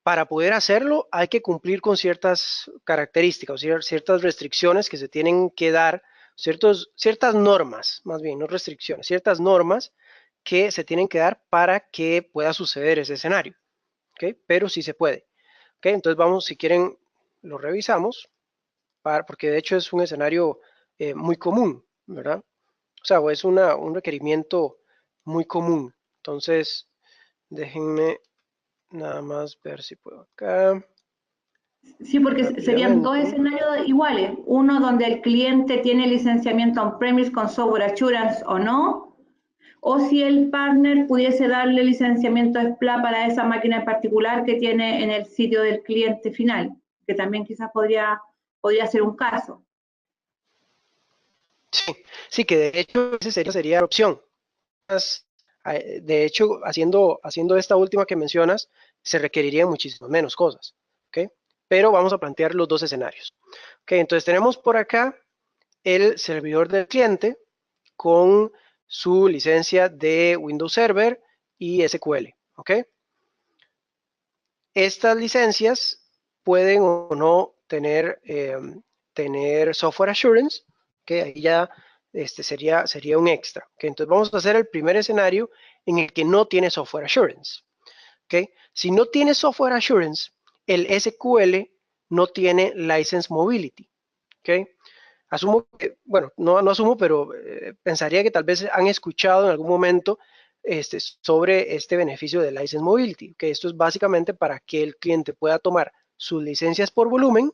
para poder hacerlo hay que cumplir con ciertas características, ciertas restricciones que se tienen que dar, ciertas normas, más bien, no restricciones, ciertas normas que se tienen que dar para que pueda suceder ese escenario, ¿ok? Pero sí se puede, ¿ok? Entonces vamos, si quieren, lo revisamos, porque de hecho es un escenario muy común, ¿verdad? O sea, es un requerimiento muy común. Entonces, déjenme nada más ver si puedo acá Sí, porque serían dos rápidamente. escenarios iguales. Uno donde el cliente tiene licenciamiento on-premise con software assurance o no, o si el partner pudiese darle licenciamiento SPLA para esa máquina en particular que tiene en el sitio del cliente final, que también quizás podría ser un caso. Sí, sí, que de hecho esa sería la opción. De hecho, haciendo esta última que mencionas, se requerirían muchísimas menos cosas, ¿ok? Pero vamos a plantear los dos escenarios. Ok, entonces tenemos por acá el servidor del cliente con su licencia de Windows Server y SQL, ¿ok? Estas licencias pueden o no tener software assurance, que ahí ya sería un extra. ¿Okay? Entonces vamos a hacer el primer escenario en el que no tiene software assurance. ¿Okay? Si no tiene software assurance, el SQL no tiene license mobility. ¿Okay? Asumo que, bueno, no asumo, pero pensaría que tal vez han escuchado en algún momento sobre este beneficio de License Mobility, que esto es básicamente para que el cliente pueda tomar sus licencias por volumen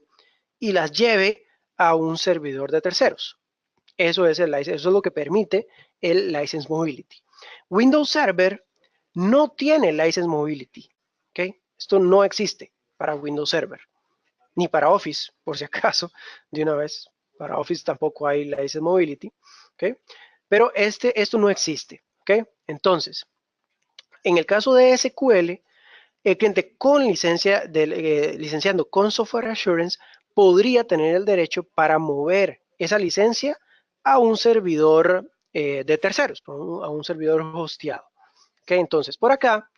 y las lleve a un servidor de terceros. Eso es lo que permite el License Mobility. Windows Server no tiene License Mobility, ¿ok? Esto no existe para Windows Server, ni para Office, por si acaso, de una vez. Para Office tampoco hay License Mobility, ¿ok? Pero esto no existe, ¿ok? Entonces, En el caso de SQL, el cliente con licencia licenciando con Software Assurance podría tener el derecho para mover esa licencia a un servidor de terceros, a un servidor hosteado. ¿Okay? Entonces, por acá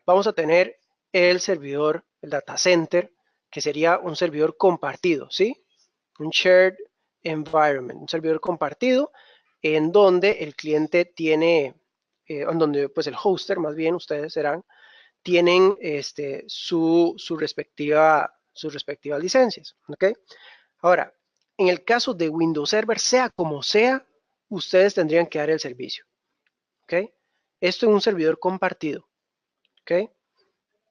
vamos a tener el servidor, el data center, que sería un servidor compartido, ¿sí? Un shared environment, un servidor compartido en donde el cliente tiene, en donde pues el hoster, más bien ustedes serán, tienen sus respectivas licencias, ¿ok? Ahora, en el caso de Windows Server, sea como sea, ustedes tendrían que dar el servicio, ¿ok? Esto en un servidor compartido, ¿ok?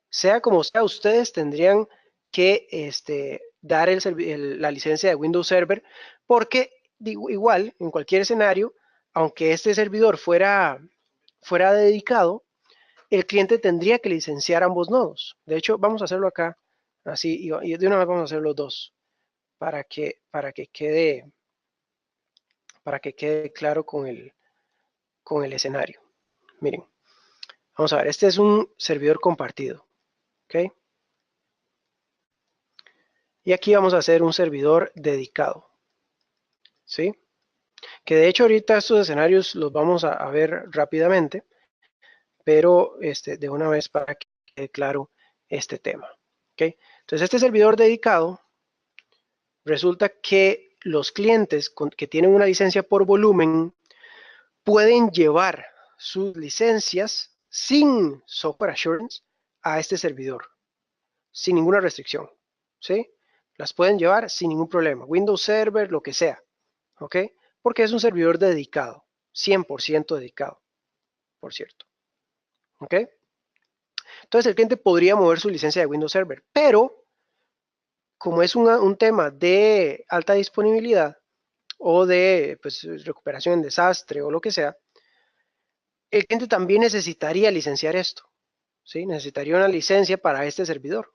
Sea como sea, ustedes tendrían que dar la licencia de Windows Server porque igual, en cualquier escenario, aunque este servidor fuera dedicado, el cliente tendría que licenciar ambos nodos. De hecho, vamos a hacerlo acá, así, y de una vez vamos a hacer los dos, para que quede claro con el escenario. Miren, vamos a ver, este es un servidor compartido, ¿ok? Y aquí vamos a hacer un servidor dedicado, ¿sí? Que de hecho ahorita estos escenarios los vamos a ver rápidamente, pero de una vez para que quede claro este tema, ¿ok? Entonces este servidor dedicado, resulta que los clientes que tienen una licencia por volumen pueden llevar sus licencias sin Software Assurance a este servidor, sin ninguna restricción, ¿sí? Las pueden llevar sin ningún problema, Windows Server, lo que sea, ¿ok? Porque es un servidor dedicado, 100% dedicado, por cierto, ¿ok? Entonces el cliente podría mover su licencia de Windows Server, pero como es un tema de alta disponibilidad o de pues, recuperación en desastre o lo que sea, el cliente también necesitaría licenciar esto, ¿sí? Necesitaría una licencia para este servidor,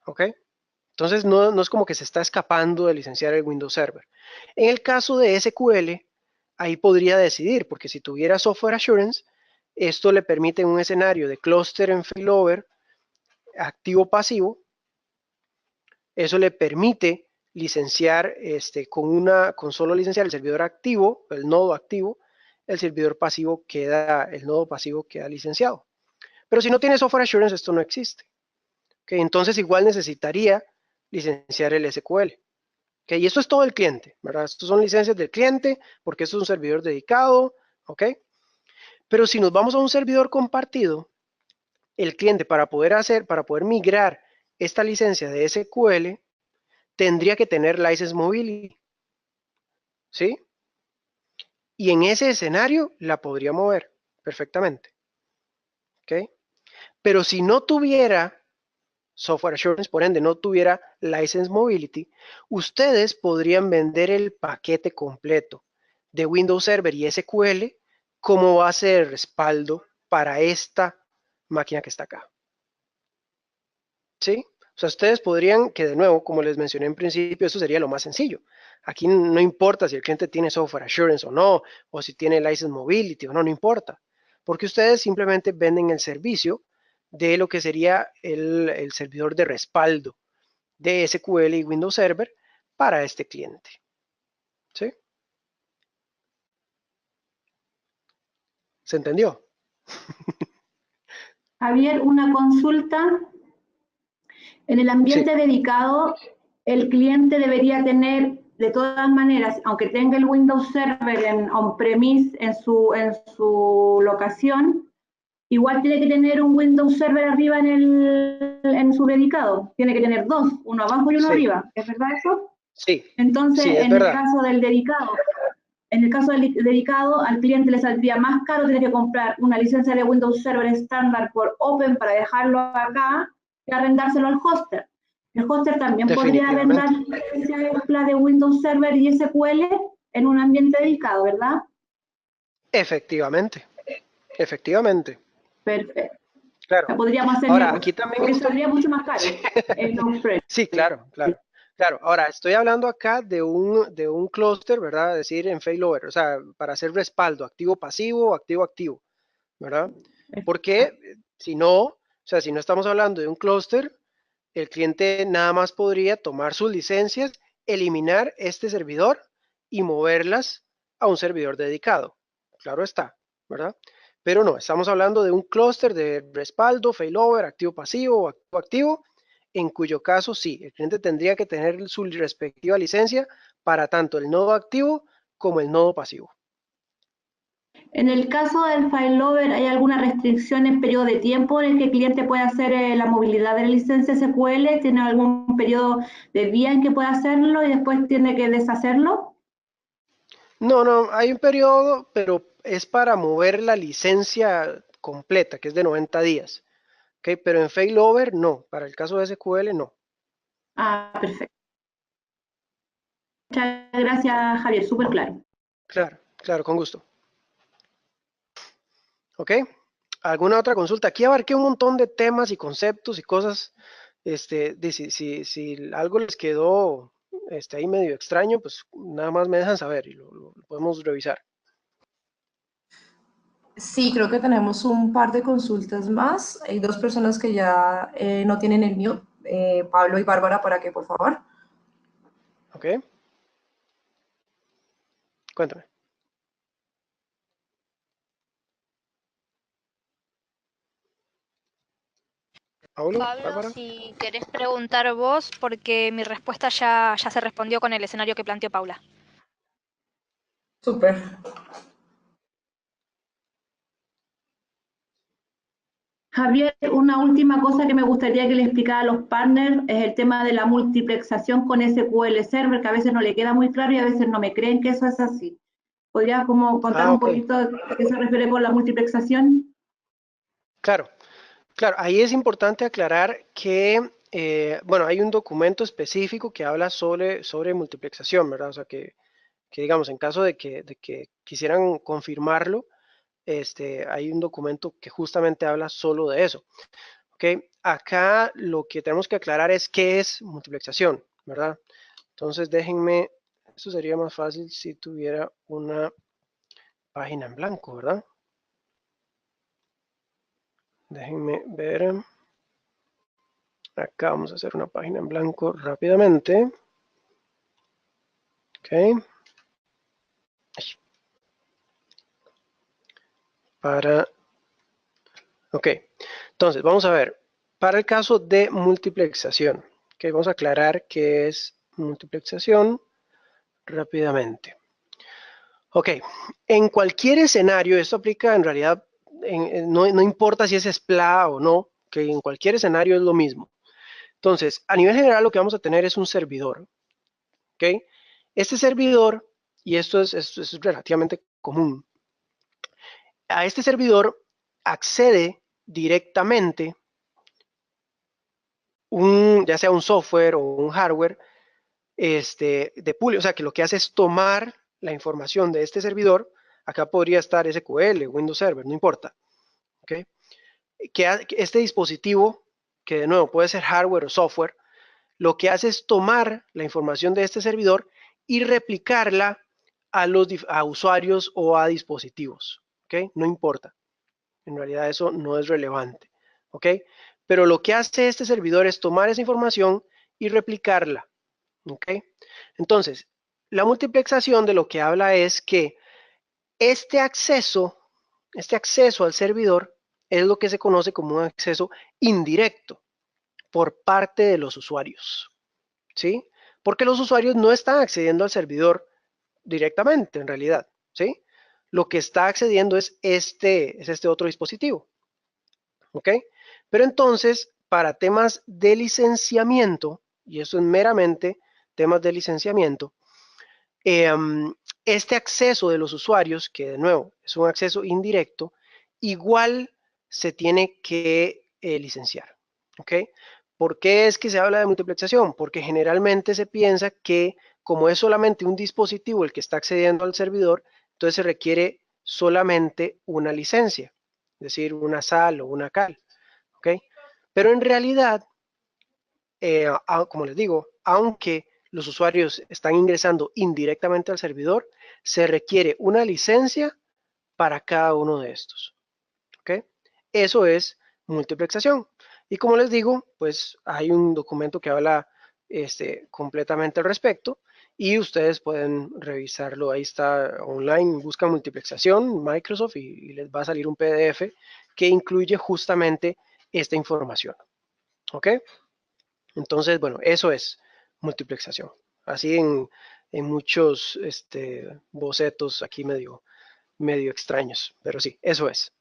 ¿ok? Entonces no es como que se está escapando de licenciar el Windows Server. En el caso de SQL, ahí podría decidir, porque si tuviera Software Assurance, esto le permite en un escenario de cluster en failover activo-pasivo, eso le permite licenciar con solo licenciar el servidor activo, el nodo activo, el servidor pasivo el nodo pasivo queda licenciado. Pero si no tiene Software Assurance, esto no existe. ¿Okay? Entonces igual necesitaría licenciar el SQL. ¿Okay? Y esto es todo el cliente, ¿verdad? Estos son licencias del cliente, porque esto es un servidor dedicado, ¿ok? Pero si nos vamos a un servidor compartido, el cliente para poder migrar esta licencia de SQL, tendría que tener License Mobility, ¿sí? Y en ese escenario la podría mover perfectamente, ¿ok? Pero si no tuviera Software Assurance, por ende no tuviera License Mobility, ustedes podrían vender el paquete completo de Windows Server y SQL como base de respaldo para esta máquina que está acá. ¿Sí? O sea, ustedes podrían, que de nuevo, como les mencioné en principio, eso sería lo más sencillo. Aquí no importa si el cliente tiene Software Assurance o no, o si tiene License Mobility o no, no importa. Porque ustedes simplemente venden el servicio de lo que sería el servidor de respaldo de SQL y Windows Server para este cliente. ¿Sí? ¿Se entendió? Javier, una consulta. En el ambiente dedicado, el cliente debería tener, de todas maneras, aunque tenga el Windows Server en on-premise en su locación, igual tiene que tener un Windows Server arriba en su dedicado. Tiene que tener dos, uno abajo y uno arriba. ¿Es verdad eso? Sí. Entonces, sí, en el caso del dedicado, al cliente le saldría más caro tener que comprar una licencia de Windows Server estándar por Open para dejarlo acá que arrendárselo al hoster. El hoster también podría arrendar la de Windows Server y SQL en un ambiente dedicado, ¿verdad? Efectivamente. Efectivamente. Perfecto. Claro. O sea, podríamos hacer ahora, aquí también porque saldría mucho más caro. Sí, claro. Ahora, estoy hablando acá de un clúster, ¿verdad? Es decir, en failover, o sea, para hacer respaldo, activo-pasivo, activo-activo, ¿verdad? Porque si no, o sea, si no estamos hablando de un clúster, el cliente nada más podría tomar sus licencias, eliminar este servidor y moverlas a un servidor dedicado. Claro está, ¿verdad? Pero no, estamos hablando de un clúster de respaldo, failover, activo pasivo o activo activo, en cuyo caso sí, el cliente tendría que tener su respectiva licencia para tanto el nodo activo como el nodo pasivo. En el caso del failover, ¿hay alguna restricción en periodo de tiempo en el que el cliente puede hacer la movilidad de la licencia SQL? ¿Tiene algún periodo de día en que puede hacerlo y después tiene que deshacerlo? No, no, hay un periodo, pero es para mover la licencia completa, que es de 90 días. ¿Okay? Pero en failover no, para el caso de SQL no. Ah, perfecto. Muchas gracias, Javier, súper claro. Claro, claro, con gusto. ¿Ok? ¿Alguna otra consulta? Aquí abarqué un montón de temas y conceptos y cosas. Si algo les quedó ahí medio extraño, pues nada más me dejan saber y lo podemos revisar. Sí, creo que tenemos un par de consultas más. Hay dos personas que ya no tienen el mute, Pablo y Bárbara, para que, por favor. ¿Ok? Cuéntame. Pablo, Bárbara. Si querés preguntar vos, porque mi respuesta ya se respondió con el escenario que planteó Paula. Súper. Javier, una última cosa que me gustaría que le explicara a los partners es el tema de la multiplexación con SQL Server, que a veces no le queda muy claro y a veces no me creen que eso es así. ¿Podrías como contar un Ok. poquito a qué se refiere con la multiplexación? Claro, claro. Ahí es importante aclarar que, bueno, hay un documento específico que habla sobre multiplexación, ¿verdad? O sea, que digamos, en caso de que quisieran confirmarlo, hay un documento que justamente habla solo de eso. ¿Ok? Acá lo que tenemos que aclarar es qué es multiplexación, ¿verdad? Entonces déjenme, esto sería más fácil si tuviera una página en blanco, ¿verdad? Déjenme ver. Acá vamos a hacer una página en blanco rápidamente. Ok. Ok, entonces vamos a ver, para el caso de multiplexación, okay, vamos a aclarar qué es multiplexación rápidamente. Ok, en cualquier escenario, esto aplica en realidad, no importa si es SPLA o no, que en cualquier escenario es lo mismo. Entonces, a nivel general lo que vamos a tener es un servidor. Ok, este servidor, y esto es relativamente común, a este servidor accede directamente ya sea un software o un hardware de pooling, o sea que lo que hace es tomar la información de este servidor, acá podría estar SQL, Windows Server, no importa, ¿okay? Que este dispositivo, que de nuevo puede ser hardware o software, lo que hace es tomar la información de este servidor y replicarla a usuarios o a dispositivos, ¿ok? No importa, en realidad eso no es relevante, ¿ok? Pero lo que hace este servidor es tomar esa información y replicarla, ¿ok? Entonces, la multiplexación de lo que habla es que este acceso al servidor es lo que se conoce como un acceso indirecto por parte de los usuarios, ¿sí? Porque los usuarios no están accediendo al servidor directamente, en realidad, ¿sí? Lo que está accediendo es este otro dispositivo, ¿ok? Pero entonces, para temas de licenciamiento, y eso es meramente temas de licenciamiento, este acceso de los usuarios, que de nuevo es un acceso indirecto, igual se tiene que licenciar, ¿ok? ¿Por qué es que se habla de multiplexación? Porque generalmente se piensa que como es solamente un dispositivo el que está accediendo al servidor, entonces se requiere solamente una licencia, es decir, una sal o una cal, ¿ok? Pero en realidad, como les digo, aunque los usuarios están ingresando indirectamente al servidor, se requiere una licencia para cada uno de estos, ¿ok? Eso es multiplexación. Y como les digo, pues hay un documento que habla completamente al respecto y ustedes pueden revisarlo. Ahí está online, buscan multiplexación Microsoft y les va a salir un PDF que incluye justamente esta información. ¿Ok? Entonces, bueno, eso es multiplexación. Así en muchos bocetos aquí medio extraños, pero sí, eso es.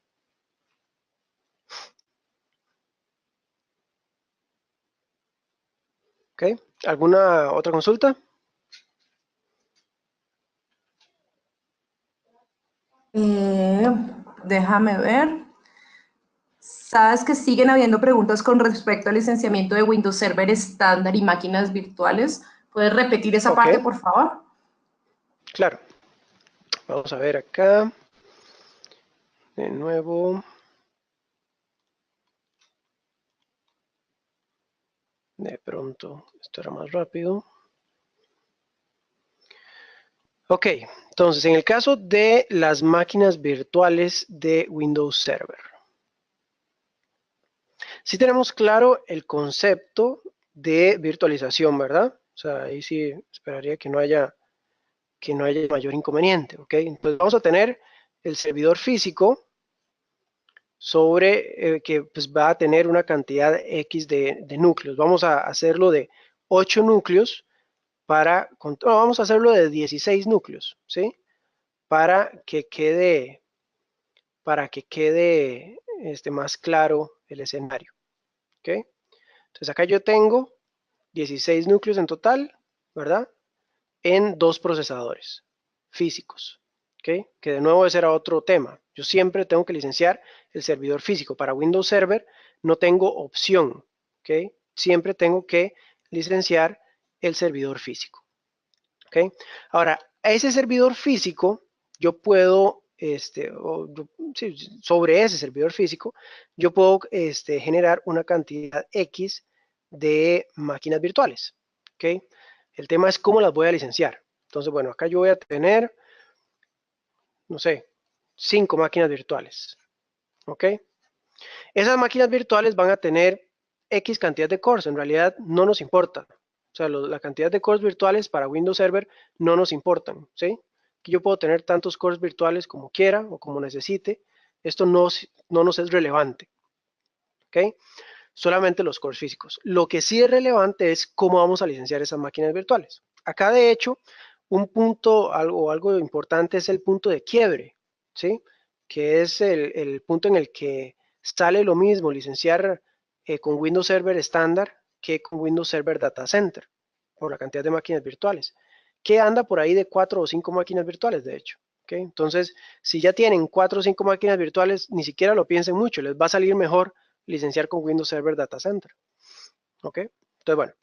¿Ok? ¿Alguna otra consulta? Déjame ver. Sabes que siguen habiendo preguntas con respecto al licenciamiento de Windows Server estándar y máquinas virtuales. ¿Puedes repetir esa Ok, parte, por favor? claro. Vamos a ver acá. De nuevo. De pronto, esto era más rápido. Ok, entonces en el caso de las máquinas virtuales de Windows Server. Sí tenemos claro el concepto de virtualización, ¿verdad? O sea, ahí sí esperaría que no haya mayor inconveniente, ¿ok? Entonces vamos a tener el servidor físico sobre que pues, va a tener una cantidad X de núcleos. Vamos a hacerlo de 8 núcleos vamos a hacerlo de 16 núcleos, ¿sí? Para que quede más claro el escenario, ¿ok? Entonces acá yo tengo 16 núcleos en total, ¿verdad? En 2 procesadores físicos, ¿ok? Que de nuevo ese era otro tema. Yo siempre tengo que licenciar el servidor físico. Para Windows Server no tengo opción, ¿ok? Siempre tengo que licenciar el servidor físico, ¿ok? Ahora, a ese servidor físico yo puedo, sobre ese servidor físico, yo puedo generar una cantidad X de máquinas virtuales, ¿ok? El tema es cómo las voy a licenciar. Entonces, bueno, acá yo voy a tener, no sé, 5 máquinas virtuales, ¿ok? Esas máquinas virtuales van a tener X cantidad de cores, en realidad no nos importa. O sea, la cantidad de cores virtuales para Windows Server no nos importan, ¿sí? Que yo puedo tener tantos cores virtuales como quiera o como necesite. Esto no nos es relevante, ¿ok? Solamente los cores físicos. Lo que sí es relevante es cómo vamos a licenciar esas máquinas virtuales. Acá, de hecho, un punto, algo importante es el punto de quiebre, ¿sí? Que es el punto en el que sale lo mismo licenciar con Windows Server estándar que con Windows Server Data Center, por la cantidad de máquinas virtuales, que anda por ahí de 4 o 5 máquinas virtuales, de hecho. ¿Okay? Entonces, si ya tienen 4 o 5 máquinas virtuales, ni siquiera lo piensen mucho, les va a salir mejor licenciar con Windows Server Data Center. ¿Ok? Entonces, bueno,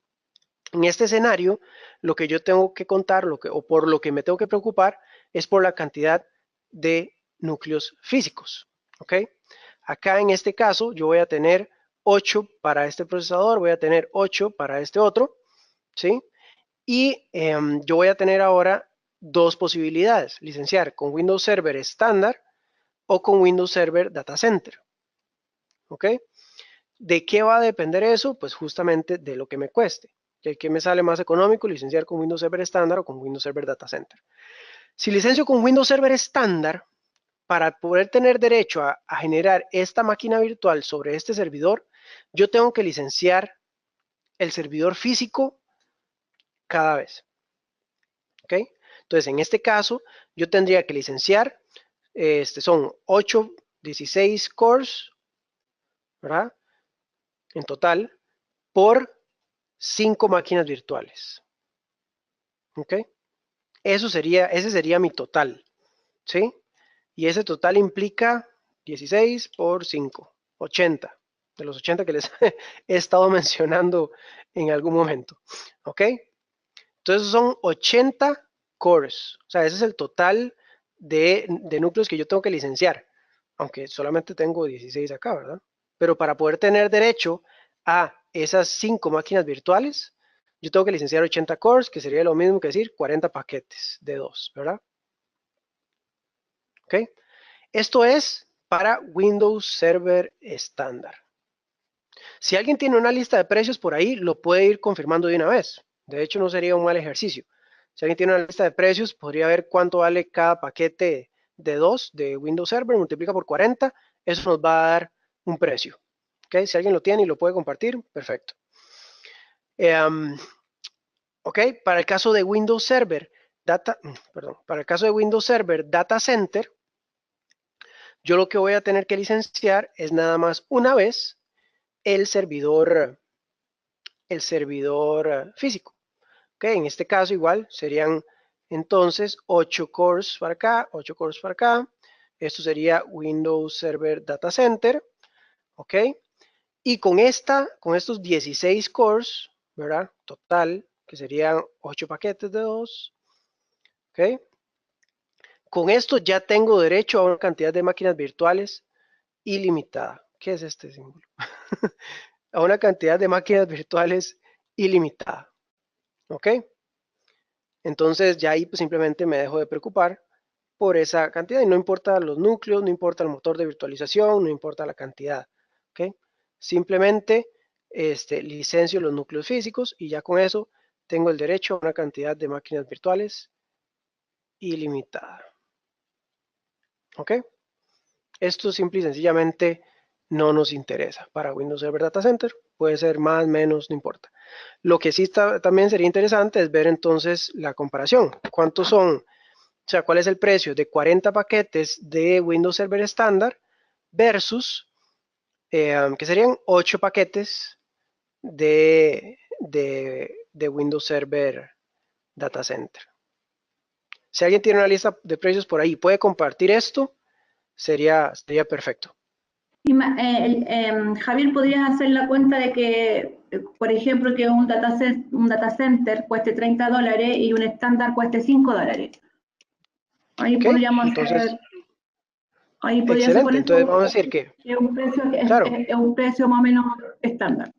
en este escenario, lo que yo tengo que contar, o por lo que me tengo que preocupar, es por la cantidad de núcleos físicos. ¿Ok? Acá en este caso, yo voy a tener 8 para este procesador, voy a tener 8 para este otro, ¿sí? Y yo voy a tener ahora dos posibilidades, licenciar con Windows Server estándar o con Windows Server Data Center. ¿Ok? ¿De qué va a depender eso? Pues justamente de lo que me cueste. ¿De qué me sale más económico licenciar con Windows Server estándar o con Windows Server Data Center? Si licencio con Windows Server estándar, para poder tener derecho a generar esta máquina virtual sobre este servidor, yo tengo que licenciar el servidor físico cada vez. ¿Ok? Entonces, en este caso, yo tendría que licenciar, son 8, 16 cores, ¿verdad? En total, por 5 máquinas virtuales. ¿Ok? Ese sería mi total, ¿sí? Y ese total implica 16 por 5, 80, de los 80 que les he estado mencionando en algún momento, ¿ok? Entonces son 80 cores, o sea, ese es el total de núcleos que yo tengo que licenciar, aunque solamente tengo 16 acá, ¿verdad? Pero para poder tener derecho a esas 5 máquinas virtuales, yo tengo que licenciar 80 cores, que sería lo mismo que decir 40 paquetes de 2, ¿verdad? ¿Ok? Esto es para Windows Server estándar. Si alguien tiene una lista de precios por ahí, lo puede ir confirmando de una vez. De hecho, no sería un mal ejercicio. Si alguien tiene una lista de precios, podría ver cuánto vale cada paquete de 2 de Windows Server, multiplica por 40, eso nos va a dar un precio. ¿Okay? Si alguien lo tiene y lo puede compartir, perfecto. Ok, para el caso de Windows Server Data Center, yo lo que voy a tener que licenciar es nada más una vez el servidor físico. Okay, en este caso igual serían entonces 8 cores para acá, 8 cores para acá. Esto sería Windows Server Data Center. Ok, y con estos 16 cores, ¿verdad? Total, que serían 8 paquetes de 2. Ok, con esto ya tengo derecho a una cantidad de máquinas virtuales ilimitada. ¿Qué es este símbolo? A una cantidad de máquinas virtuales ilimitada. ¿Ok? Entonces ya ahí pues, simplemente me dejo de preocupar por esa cantidad y no importa los núcleos, no importa el motor de virtualización, no importa la cantidad. ¿Ok? Simplemente licencio los núcleos físicos y ya con eso tengo el derecho a una cantidad de máquinas virtuales ilimitada. ¿Ok? Esto simple y sencillamente no nos interesa para Windows Server Data Center. Puede ser más, menos, no importa. Lo que sí también sería interesante es ver entonces la comparación. ¿Cuántos son? O sea, ¿cuál es el precio de 40 paquetes de Windows Server estándar versus, que serían 8 paquetes de Windows Server Data Center? Si alguien tiene una lista de precios por ahí, puede compartir esto, sería perfecto. Javier, ¿podrías hacer la cuenta de que, por ejemplo, que un data center cueste $30 y un estándar cueste $5? Ahí Okay, podríamos entonces, ahí podría ser con excelente. Entonces eso, vamos a decir que, es un precio, claro, es un precio más o menos estándar.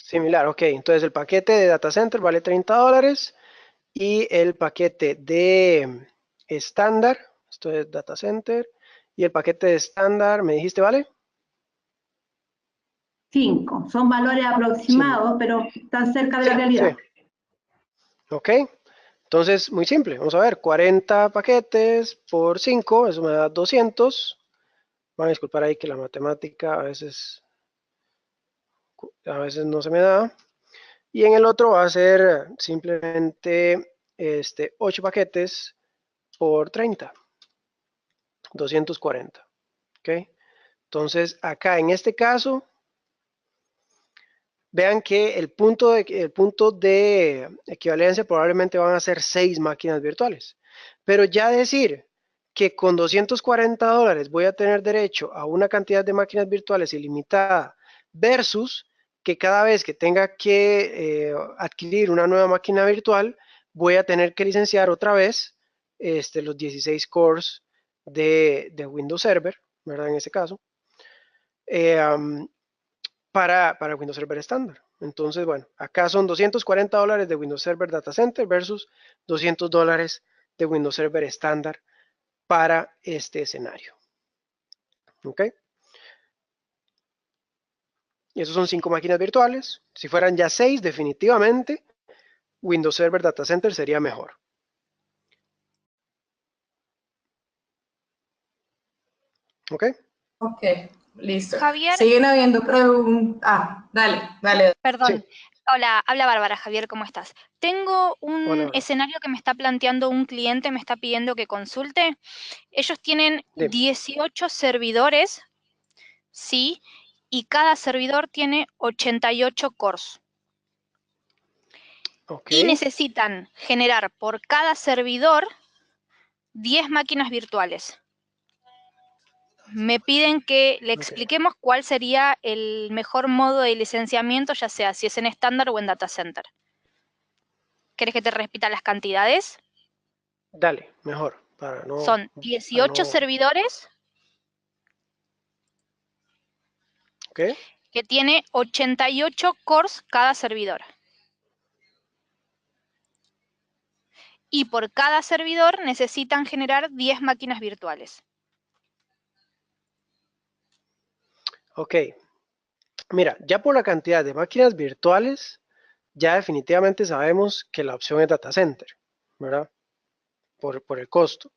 similar, ok. Entonces el paquete de Data Center vale $30 y el paquete de estándar, esto es Data Center, y el paquete de estándar, ¿me dijiste, vale? 5. Son valores aproximados, pero están cerca de la realidad. Sí. Ok. Entonces, muy simple. Vamos a ver, 40 paquetes por 5, eso me da 200. Van a disculpar ahí que la matemática a veces no se me da. Y en el otro va a ser simplemente 8 paquetes por 30. 240. ¿Ok? Entonces, acá en este caso, vean que el punto de equivalencia probablemente van a ser 6 máquinas virtuales. Pero ya decir que con $240 voy a tener derecho a una cantidad de máquinas virtuales ilimitada versus que cada vez que tenga que adquirir una nueva máquina virtual, voy a tener que licenciar otra vez los 16 cores de Windows Server, ¿verdad? En este caso. Para Windows Server estándar. Entonces, bueno, acá son $240 de Windows Server Data Center versus $200 de Windows Server estándar para este escenario. ¿Ok? Y esos son 5 máquinas virtuales. Si fueran ya 6, definitivamente Windows Server Data Center sería mejor. ¿Ok? Ok, listo. Javier, Siguen habiendo preguntas. Dale. perdón. Sí. Hola, habla Bárbara. Javier, ¿cómo estás? Tengo un Hola. escenario que me está planteando un cliente, me está pidiendo que consulte. Ellos tienen Dime. 18 servidores, sí, y cada servidor tiene 88 cores. Ok. Y necesitan generar por cada servidor 10 máquinas virtuales. Me piden que le expliquemos cuál sería el mejor modo de licenciamiento, ya sea si es en estándar o en data center. ¿Querés que te repita las cantidades? Dale, mejor. Son 18 servidores Ok. que tiene 88 cores cada servidor. Y por cada servidor necesitan generar 10 máquinas virtuales. Ok. Mira, ya por la cantidad de máquinas virtuales, ya definitivamente sabemos que la opción es data center, ¿verdad? Por el costo.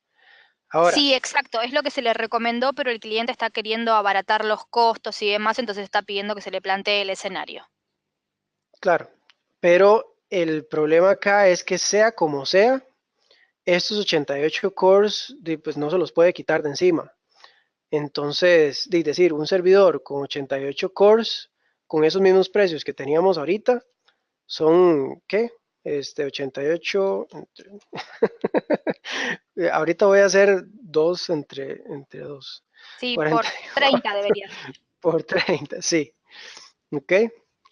Ahora, Sí, exacto, es lo que se le recomendó, pero el cliente está queriendo abaratar los costos y demás, entonces está pidiendo que se le plantee el escenario. claro, pero el problema acá es que sea como sea, estos 88 cores pues no se los puede quitar de encima. Entonces, decir, un servidor con 88 cores, con esos mismos precios que teníamos ahorita, son, ¿qué? 88, ahorita voy a hacer 2 entre 2, Sí, 40 por 30 debería ser. por 30, sí. ¿Ok?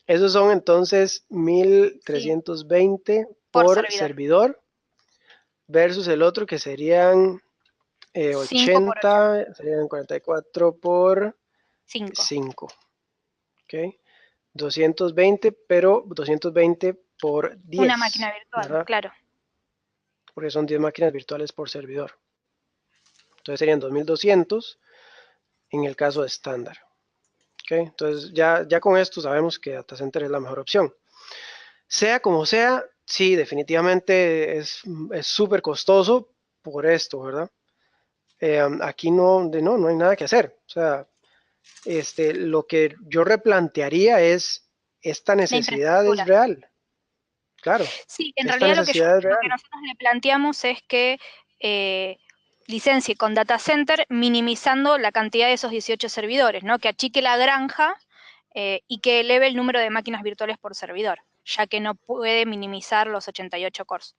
Esos son entonces Sí, 1320 por por servidor. servidor versus el otro que serían 5 por 8. 80, serían 44 por 5. 5. ¿Ok? 220, pero 220 por Una 10, máquina virtual, ¿verdad? claro. Porque son 10 máquinas virtuales por servidor. Entonces serían 2200 en el caso estándar. ¿Ok? Entonces ya con esto sabemos que Data Center es la mejor opción. Sea como sea, sí, definitivamente es súper costoso por esto, ¿verdad? Aquí no hay nada que hacer. O sea, lo que yo replantearía es, esta La necesidad es infraestructura. real. Claro, Sí, en esta realidad necesidad es lo que real. nosotros le planteamos es que licencie con data center minimizando la cantidad de esos 18 servidores, ¿no? Que achique la granja y que eleve el número de máquinas virtuales por servidor, ya que no puede minimizar los 88 cores.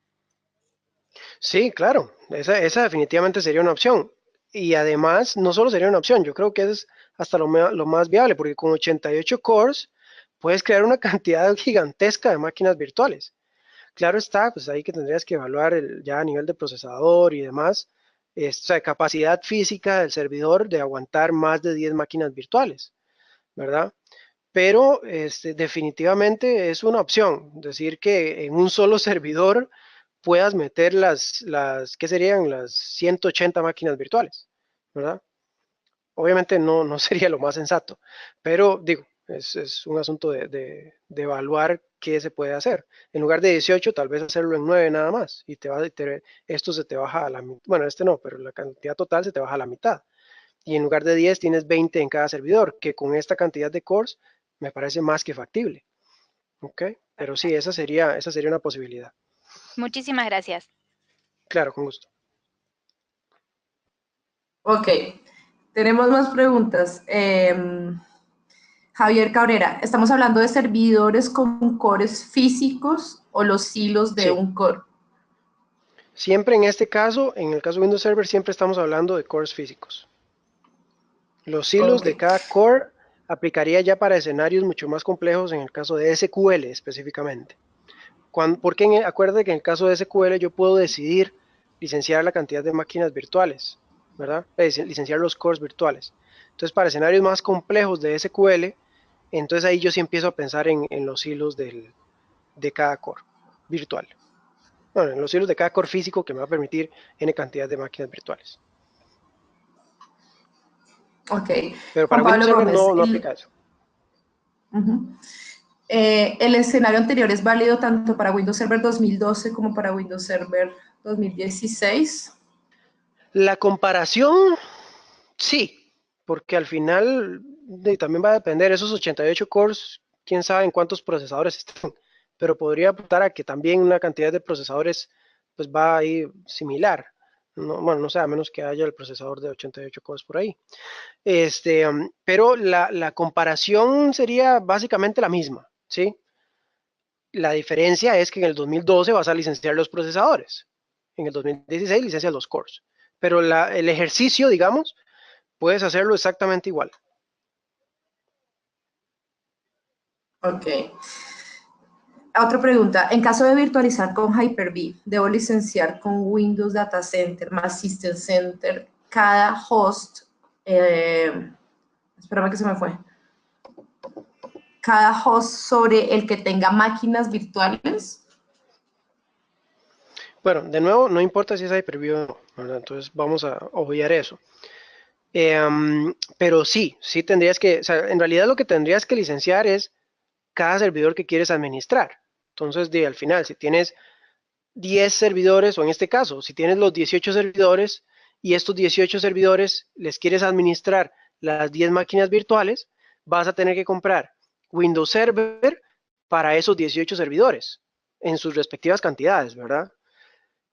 Sí, claro, esa definitivamente sería una opción. Y además, no solo sería una opción, yo creo que es hasta lo más viable, porque con 88 cores puedes crear una cantidad gigantesca de máquinas virtuales. Claro está, pues ahí que tendrías que evaluar ya a nivel de procesador y demás, o sea, capacidad física del servidor de aguantar más de 10 máquinas virtuales, ¿verdad? Pero definitivamente es una opción, decir que en un solo servidor puedas meter ¿qué serían? Las 180 máquinas virtuales, ¿verdad? Obviamente no sería lo más sensato, pero digo, es un asunto de evaluar qué se puede hacer. En lugar de 18, tal vez hacerlo en 9 nada más, y esto se te baja a la mitad, bueno, no, pero la cantidad total se te baja a la mitad. Y en lugar de 10 tienes 20 en cada servidor, que con esta cantidad de cores me parece más que factible. ¿Ok? Pero sí, Perfecto. esa sería una posibilidad. Muchísimas gracias. Claro, con gusto. Ok, tenemos más preguntas. Javier Cabrera, ¿estamos hablando de servidores con cores físicos o los hilos de Sí, un core? siempre en este caso, en el caso de Windows Server, siempre estamos hablando de cores físicos. Los hilos Ok, de cada core aplicaría ya para escenarios mucho más complejos en el caso de SQL específicamente. Porque acuérdate que en el caso de SQL yo puedo decidir licenciar la cantidad de máquinas virtuales, ¿verdad? Licenciar los cores virtuales. Entonces, para escenarios más complejos de SQL, entonces ahí yo sí empiezo a pensar en los hilos de cada core virtual. Bueno, en los hilos de cada core físico que me va a permitir N cantidad de máquinas virtuales. ok. Pero para Juan Windows Pablo Server Gómez, no aplica eso. el escenario anterior es válido tanto para Windows Server 2012 como para Windows Server 2016. La comparación, sí, porque al final también va a depender, esos 88 cores, quién sabe en cuántos procesadores están, pero podría apuntar a que también una cantidad de procesadores pues va a ir similar. No, bueno, no sé, a menos que haya el procesador de 88 cores por ahí. Pero la comparación sería básicamente la misma, ¿sí? La diferencia es que en el 2012 vas a licenciar los procesadores, en el 2016 licencias los cores, pero el ejercicio, digamos, puedes hacerlo exactamente igual. Ok. Otra pregunta, en caso de virtualizar con Hyper-V, ¿debo licenciar con Windows Data Center más System Center cada host? Espérame que se me fue. Cada host sobre el que tenga máquinas virtuales. Bueno, de nuevo, no importa si es Hyper-V o no, ¿verdad? Entonces vamos a obviar eso. Pero sí tendrías que, o sea, en realidad lo que tendrías que licenciar es cada servidor que quieres administrar. Entonces, al final, si tienes 10 servidores, o en este caso, si tienes los 18 servidores y estos 18 servidores les quieres administrar las 10 máquinas virtuales, vas a tener que comprar Windows Server para esos 18 servidores en sus respectivas cantidades, ¿verdad?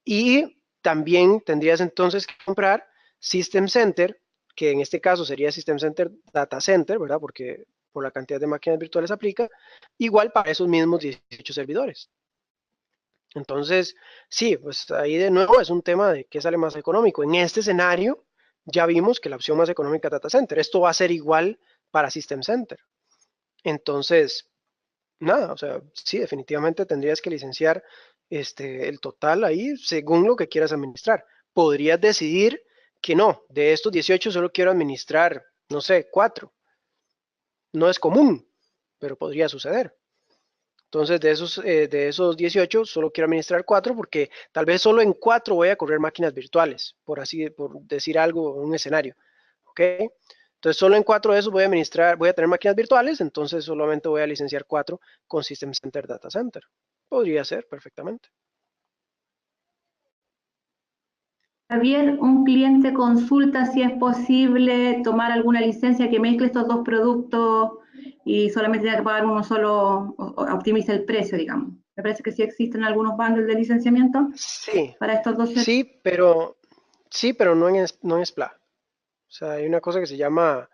Y también tendrías entonces que comprar System Center, que en este caso sería System Center Data Center, ¿verdad? Porque por la cantidad de máquinas virtuales aplica, igual para esos mismos 18 servidores. Entonces, sí, pues ahí de nuevo es un tema de qué sale más económico. En este escenario ya vimos que la opción más económica es Data Center. Esto va a ser igual para System Center. Entonces, nada, o sea, sí, definitivamente tendrías que licenciar el total ahí según lo que quieras administrar. Podrías decidir que no, de estos 18 solo quiero administrar, no sé, 4. No es común, pero podría suceder. Entonces, de esos 18, solo quiero administrar 4 porque tal vez solo en 4 voy a correr máquinas virtuales, por decir algo, un escenario. ¿Ok? Entonces, solo en 4 de esos voy a tener máquinas virtuales, entonces solamente voy a licenciar 4 con System Center Data Center. Podría ser perfectamente. Javier, un cliente consulta si es posible tomar alguna licencia que mezcle estos dos productos y solamente tenga que pagar uno solo, o optimiza el precio, digamos. Me parece que sí existen algunos bundles de licenciamiento Sí, para estos dos servicios. sí, pero no en SPLA. O sea, hay una cosa que se llama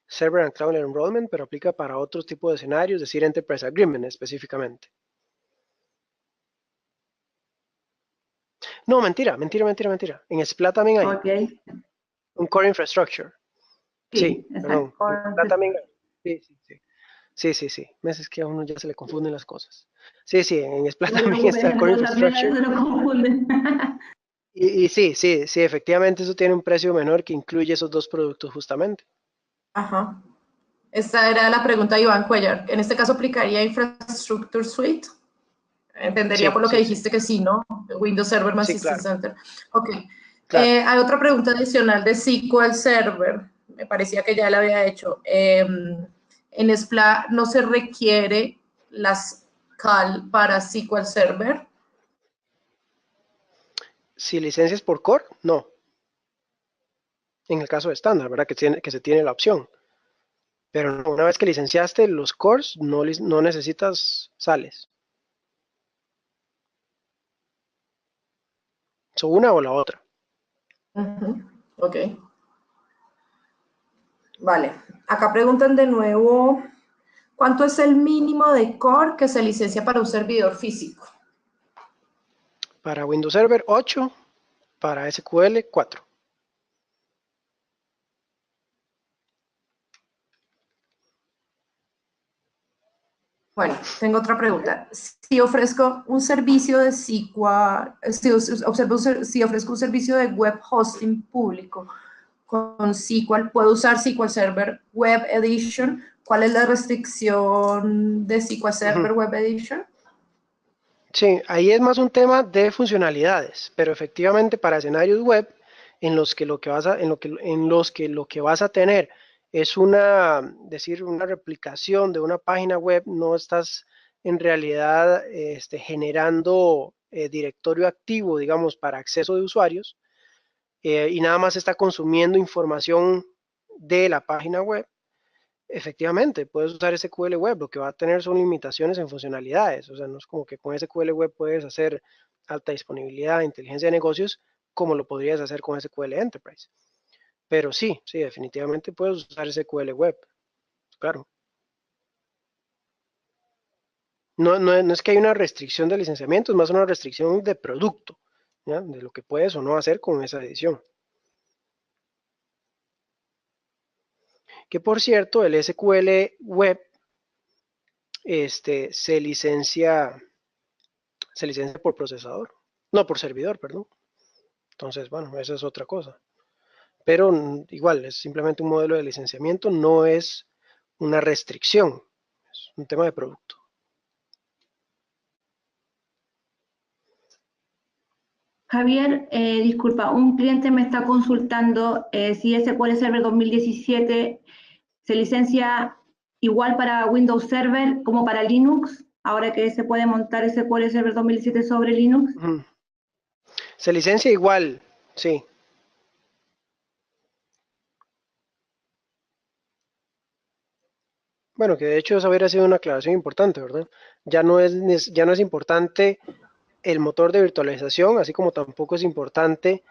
Server and Cloud Enrollment, pero aplica para otros tipos de escenarios, es decir, Enterprise Agreement específicamente. No, mentira. En SPLA también hay Ok, un Core Infrastructure. Sí, sí, exacto. perdón. En SPLA también hay. Sí. Es que a uno ya se le confunden las cosas. Sí, en SPLA No te también preocupes, está el Core también a Infrastructure. veces lo confunden. Y sí, efectivamente eso tiene un precio menor que incluye esos dos productos justamente. Ajá. Esta era la pregunta de Iván Cuellar. En este caso aplicaría Infrastructure Suite. Entendería por lo que dijiste que sí, ¿no? Windows Server más Sí, System claro, Center. Ok. claro. Hay otra pregunta adicional de SQL Server. Me parecía que ya la había hecho. En SPLA no se requiere las CAL para SQL Server. Si licencias por Core, no. En el caso de estándar, ¿verdad? Que se tiene la opción. Pero una vez que licenciaste los cores, no necesitas sales. Son una o la otra. Ok. Vale. Acá preguntan de nuevo, ¿cuánto es el mínimo de core que se licencia para un servidor físico? Para Windows Server 8, para SQL 4. Bueno, tengo otra pregunta. Si ofrezco un servicio de SQL, si ofrezco un servicio de web hosting público con SQL, ¿puedo usar SQL Server Web Edition? ¿Cuál es la restricción de SQL Server Web Edition? Sí, ahí es más un tema de funcionalidades, pero efectivamente para escenarios web en los que lo que vas a tener es una replicación de una página web, no estás en realidad generando directorio activo, digamos, para acceso de usuarios, y nada más está consumiendo información de la página web. Efectivamente, puedes usar SQL Web, lo que va a tener son limitaciones en funcionalidades, o sea, no es como que con SQL Web puedes hacer alta disponibilidad, inteligencia de negocios, como lo podrías hacer con SQL Enterprise. Pero sí, definitivamente puedes usar SQL Web, claro. No es que hay una restricción de licenciamiento, es más una restricción de producto, ¿ya? De lo que puedes o no hacer con esa edición. Que por cierto, el SQL Web se licencia por procesador, no por servidor, perdón. Entonces, bueno, esa es otra cosa. Pero igual, es simplemente un modelo de licenciamiento, no es una restricción, es un tema de producto. Javier, disculpa, un cliente me está consultando si SQL Server 2017 se licencia igual para Windows Server como para Linux, ahora que se puede montar SQL Server 2017 sobre Linux. Se licencia igual, sí. Bueno, que de hecho eso hubiera sido una aclaración importante, ¿verdad? Ya no es importante el motor de virtualización, así como tampoco es importante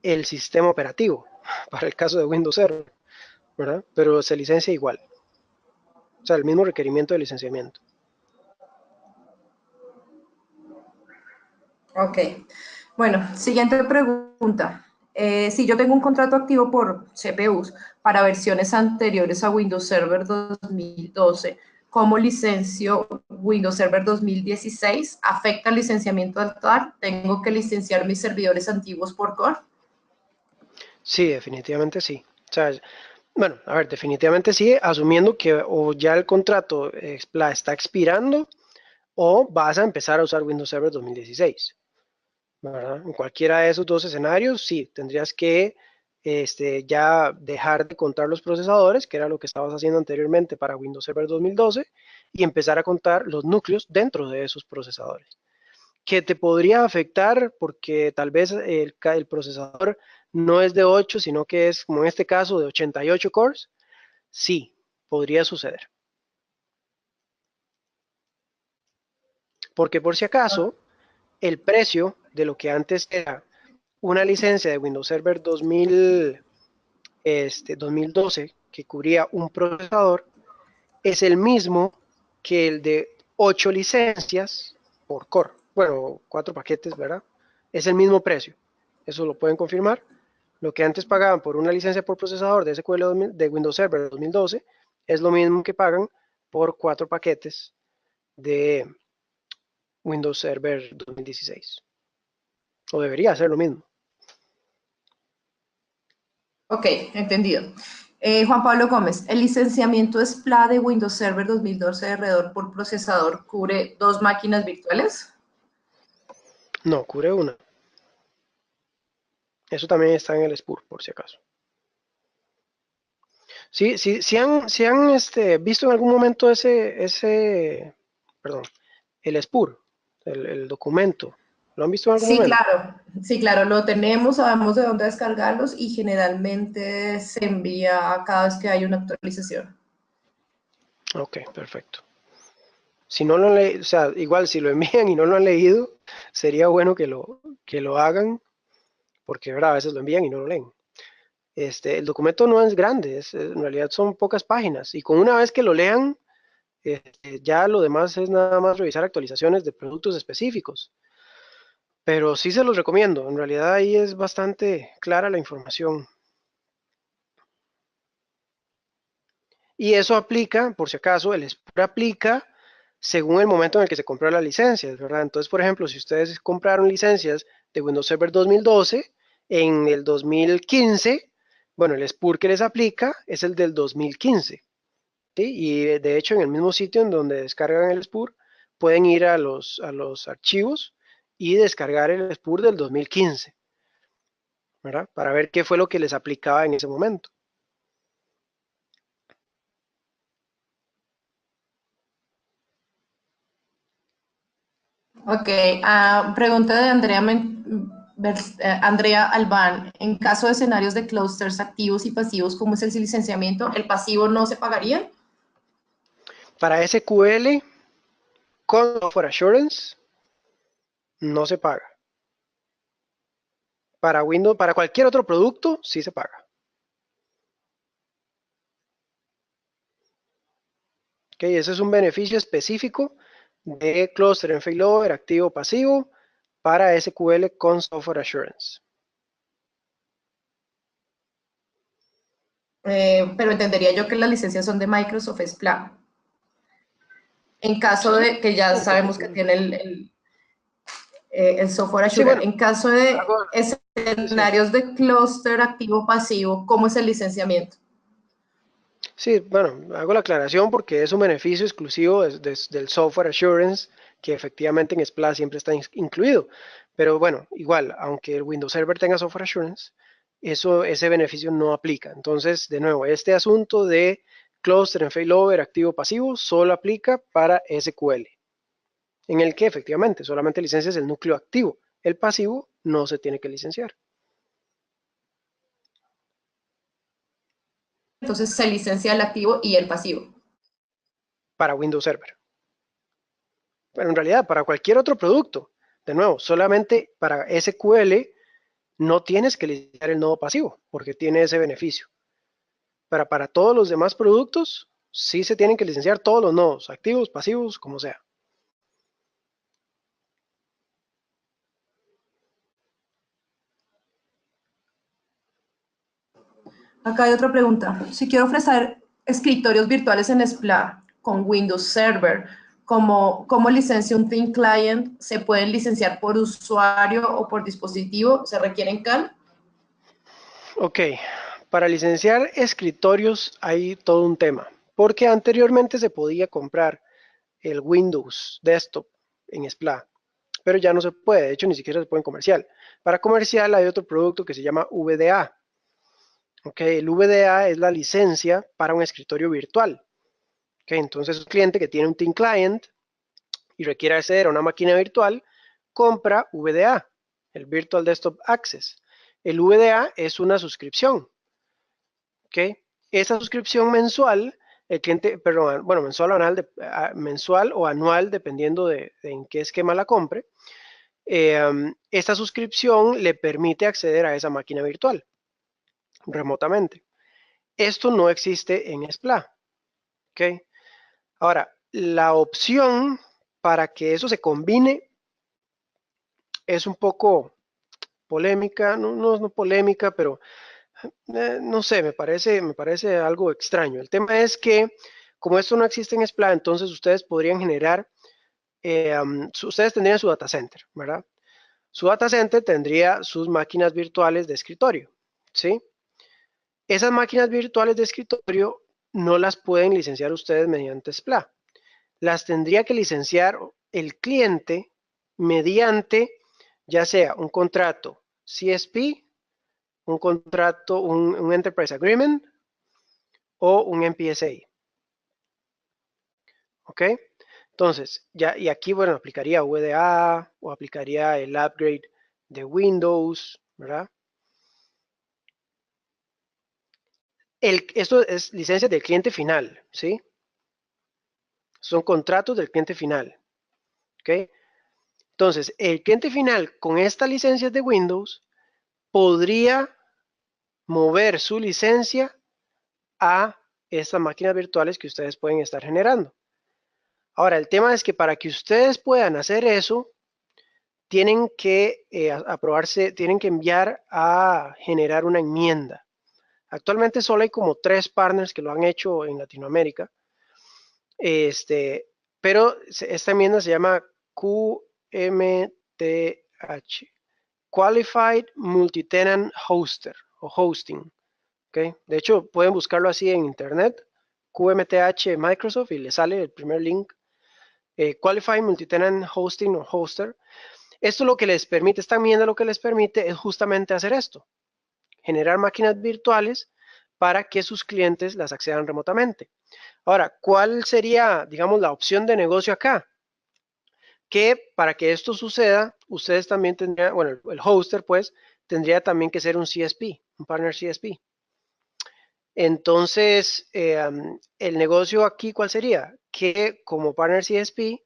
el sistema operativo, para el caso de Windows Server, ¿verdad? Pero se licencia igual. O sea, el mismo requerimiento de licenciamiento. Ok. Bueno, siguiente pregunta. Si yo tengo un contrato activo por CPUs para versiones anteriores a Windows Server 2012, ¿cómo licencio Windows Server 2016? ¿Afecta el licenciamiento actual? ¿Tengo que licenciar mis servidores antiguos por core? Sí, definitivamente sí. O sea, bueno, a ver, definitivamente sí, asumiendo que o ya el contrato está expirando o vas a empezar a usar Windows Server 2016. ¿Verdad? En cualquiera de esos dos escenarios, sí, tendrías que ya dejar de contar los procesadores, que era lo que estabas haciendo anteriormente para Windows Server 2012, y empezar a contar los núcleos dentro de esos procesadores. Que te podría afectar porque tal vez el procesador no es de 8, sino que es, como en este caso, de 88 cores, sí, podría suceder. Porque por si acaso, el precio de lo que antes era una licencia de Windows Server 2012 que cubría un procesador es el mismo que el de 8 licencias por core. Bueno, 4 paquetes, ¿verdad? Es el mismo precio. Eso lo pueden confirmar. Lo que antes pagaban por una licencia por procesador de SQL de Windows Server 2012 es lo mismo que pagan por 4 paquetes de Windows Server 2016. O debería ser lo mismo. Ok, entendido. Juan Pablo Gómez, ¿el licenciamiento SPLA de Windows Server 2012 de alrededor por procesador cubre 2 máquinas virtuales? No, cubre una. Eso también está en el SPUR, por si acaso. Sí han visto en algún momento perdón, el SPUR, el documento. ¿Lo han visto en algún momento? Sí, claro, lo tenemos, sabemos de dónde descargarlos y generalmente se envía cada vez que hay una actualización. Ok, perfecto. Si no lo han leído, o sea, igual si lo envían y no lo han leído, sería bueno que lo hagan, porque ¿verdad? A veces lo envían y no lo leen. El documento no es grande, en realidad son pocas páginas, y con una vez que lo lean, ya lo demás es nada más revisar actualizaciones de productos específicos. Pero sí se los recomiendo, en realidad ahí es bastante clara la información. Y eso aplica, por si acaso, el SPUR aplica según el momento en el que se compró las licencias, ¿verdad? Entonces, por ejemplo, si ustedes compraron licencias de Windows Server 2012 en el 2015, bueno, el SPUR que les aplica es el del 2015, ¿sí? Y de hecho, en el mismo sitio en donde descargan el SPUR, pueden ir a los archivos y descargar el SPUR del 2015, ¿verdad? Para ver qué fue lo que les aplicaba en ese momento. Ok, pregunta de Andrea Albán. En caso de escenarios de clusters activos y pasivos, ¿cómo es el licenciamiento? ¿El pasivo no se pagaría? Para SQL con Software Assurance no se paga. Para Windows, para cualquier otro producto, sí se paga. Okay, ese es un beneficio específico de Cluster en Failover activo o pasivo para SQL con Software Assurance. Pero entendería yo que las licencias son de Microsoft SPLA. En caso de que ya sabemos que tiene el software Sí, Assurance. bueno, En caso de sí. escenarios de cluster activo-pasivo, ¿cómo es el licenciamiento? Sí, bueno, hago la aclaración porque es un beneficio exclusivo del Software Assurance que efectivamente en SPLA siempre está incluido. Pero bueno, igual, aunque el Windows Server tenga Software Assurance, ese beneficio no aplica. Entonces, de nuevo, este asunto de cluster en failover activo pasivo solo aplica para SQL, en el que efectivamente solamente licencias el núcleo activo. El pasivo no se tiene que licenciar. Entonces se licencia el activo y el pasivo. Para Windows Server. Pero en realidad, para cualquier otro producto, de nuevo, solamente para SQL no tienes que licenciar el nodo pasivo, porque tiene ese beneficio. Pero para todos los demás productos, sí se tienen que licenciar todos los nodos, activos, pasivos, como sea. Acá hay otra pregunta. Si quiero ofrecer escritorios virtuales en SPLA con Windows Server, ¿cómo licencio un Thin Client? ¿Se pueden licenciar por usuario o por dispositivo? ¿Se requieren CAL? Ok, para licenciar escritorios hay todo un tema, porque anteriormente se podía comprar el Windows Desktop en SPLA, pero ya no se puede, de hecho ni siquiera se puede en comercial. Para comercial hay otro producto que se llama VDA. Ok, el VDA es la licencia para un escritorio virtual. Ok, entonces un cliente que tiene un Thin Client y requiere acceder a una máquina virtual, compra VDA, el Virtual Desktop Access. El VDA es una suscripción. ¿Ok? Esa suscripción mensual, el cliente, perdón, bueno, mensual o anual, dependiendo de en qué esquema la compre, esta suscripción le permite acceder a esa máquina virtual remotamente. Esto no existe en SPLA. ¿Ok? Ahora, la opción para que eso se combine es un poco polémica, no polémica, pero no sé, me parece algo extraño. El tema es que, como esto no existe en SPLA, entonces ustedes podrían generar, ustedes tendrían su data center, ¿verdad? Su data center tendría sus máquinas virtuales de escritorio, ¿sí? Esas máquinas virtuales de escritorio no las pueden licenciar ustedes mediante SPLA. Las tendría que licenciar el cliente mediante, ya sea un contrato CSP, un contrato, un Enterprise Agreement o un MPSA. ¿Ok? Entonces, y aquí, bueno, aplicaría VDA o aplicaría el upgrade de Windows, ¿verdad? Esto es licencia del cliente final, ¿sí? Son contratos del cliente final, ¿ok? Entonces, el cliente final con estas licencias de Windows podría mover su licencia a estas máquinas virtuales que ustedes pueden estar generando. Ahora, el tema es que para que ustedes puedan hacer eso, tienen que aprobarse, tienen que enviar a generar una enmienda. Actualmente solo hay como 3 partners que lo han hecho en Latinoamérica. Pero esta enmienda se llama QMTH, Qualified Multitenant Hoster o Hosting. ¿Okay? De hecho, pueden buscarlo así en internet, QMTH Microsoft, y le sale el primer link. Qualified Multitenant Hosting o Hoster. Esto lo que les permite, esta enmienda lo que les permite es justamente hacer esto, generar máquinas virtuales para que sus clientes las accedan remotamente. Ahora, ¿cuál sería, digamos, la opción de negocio acá? Que para que esto suceda, ustedes también tendrían, bueno, el hoster pues, tendría también que ser un CSP, un partner CSP. Entonces, el negocio aquí, ¿cuál sería? Que como partner CSP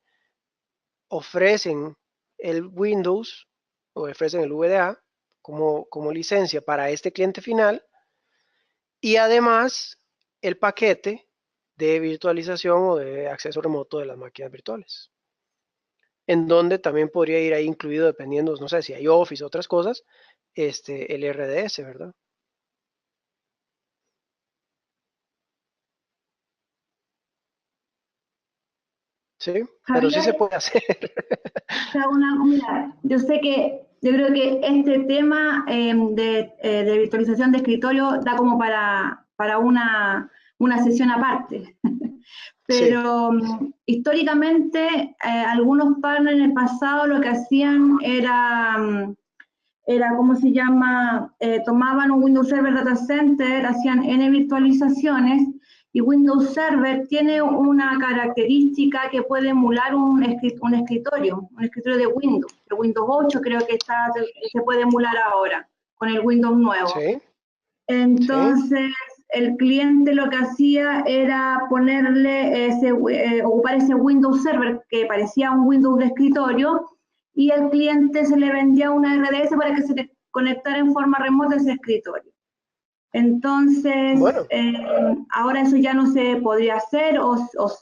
ofrecen el Windows o ofrecen el VDA como licencia para este cliente final y además el paquete de virtualización o de acceso remoto de las máquinas virtuales. En donde también podría ir ahí incluido, dependiendo, no sé si hay Office o otras cosas, el RDS, ¿verdad? Sí, pero sí se puede hacer. Mira, yo creo que este tema de virtualización de escritorio da como para una sesión aparte. pero históricamente algunos partners en el pasado lo que hacían era ¿cómo se llama? Tomaban un Windows Server Data Center, hacían N virtualizaciones, y Windows Server tiene una característica que puede emular un escritorio de Windows. El Windows 8 creo que se puede emular ahora, con el Windows nuevo. Sí, Entonces, el cliente lo que hacía era ponerle ocupar ese Windows Server que parecía un Windows de escritorio, y el cliente se le vendía una RDS para que se le conectara en forma remota a ese escritorio. Entonces, bueno, ahora eso ya no se podría hacer, o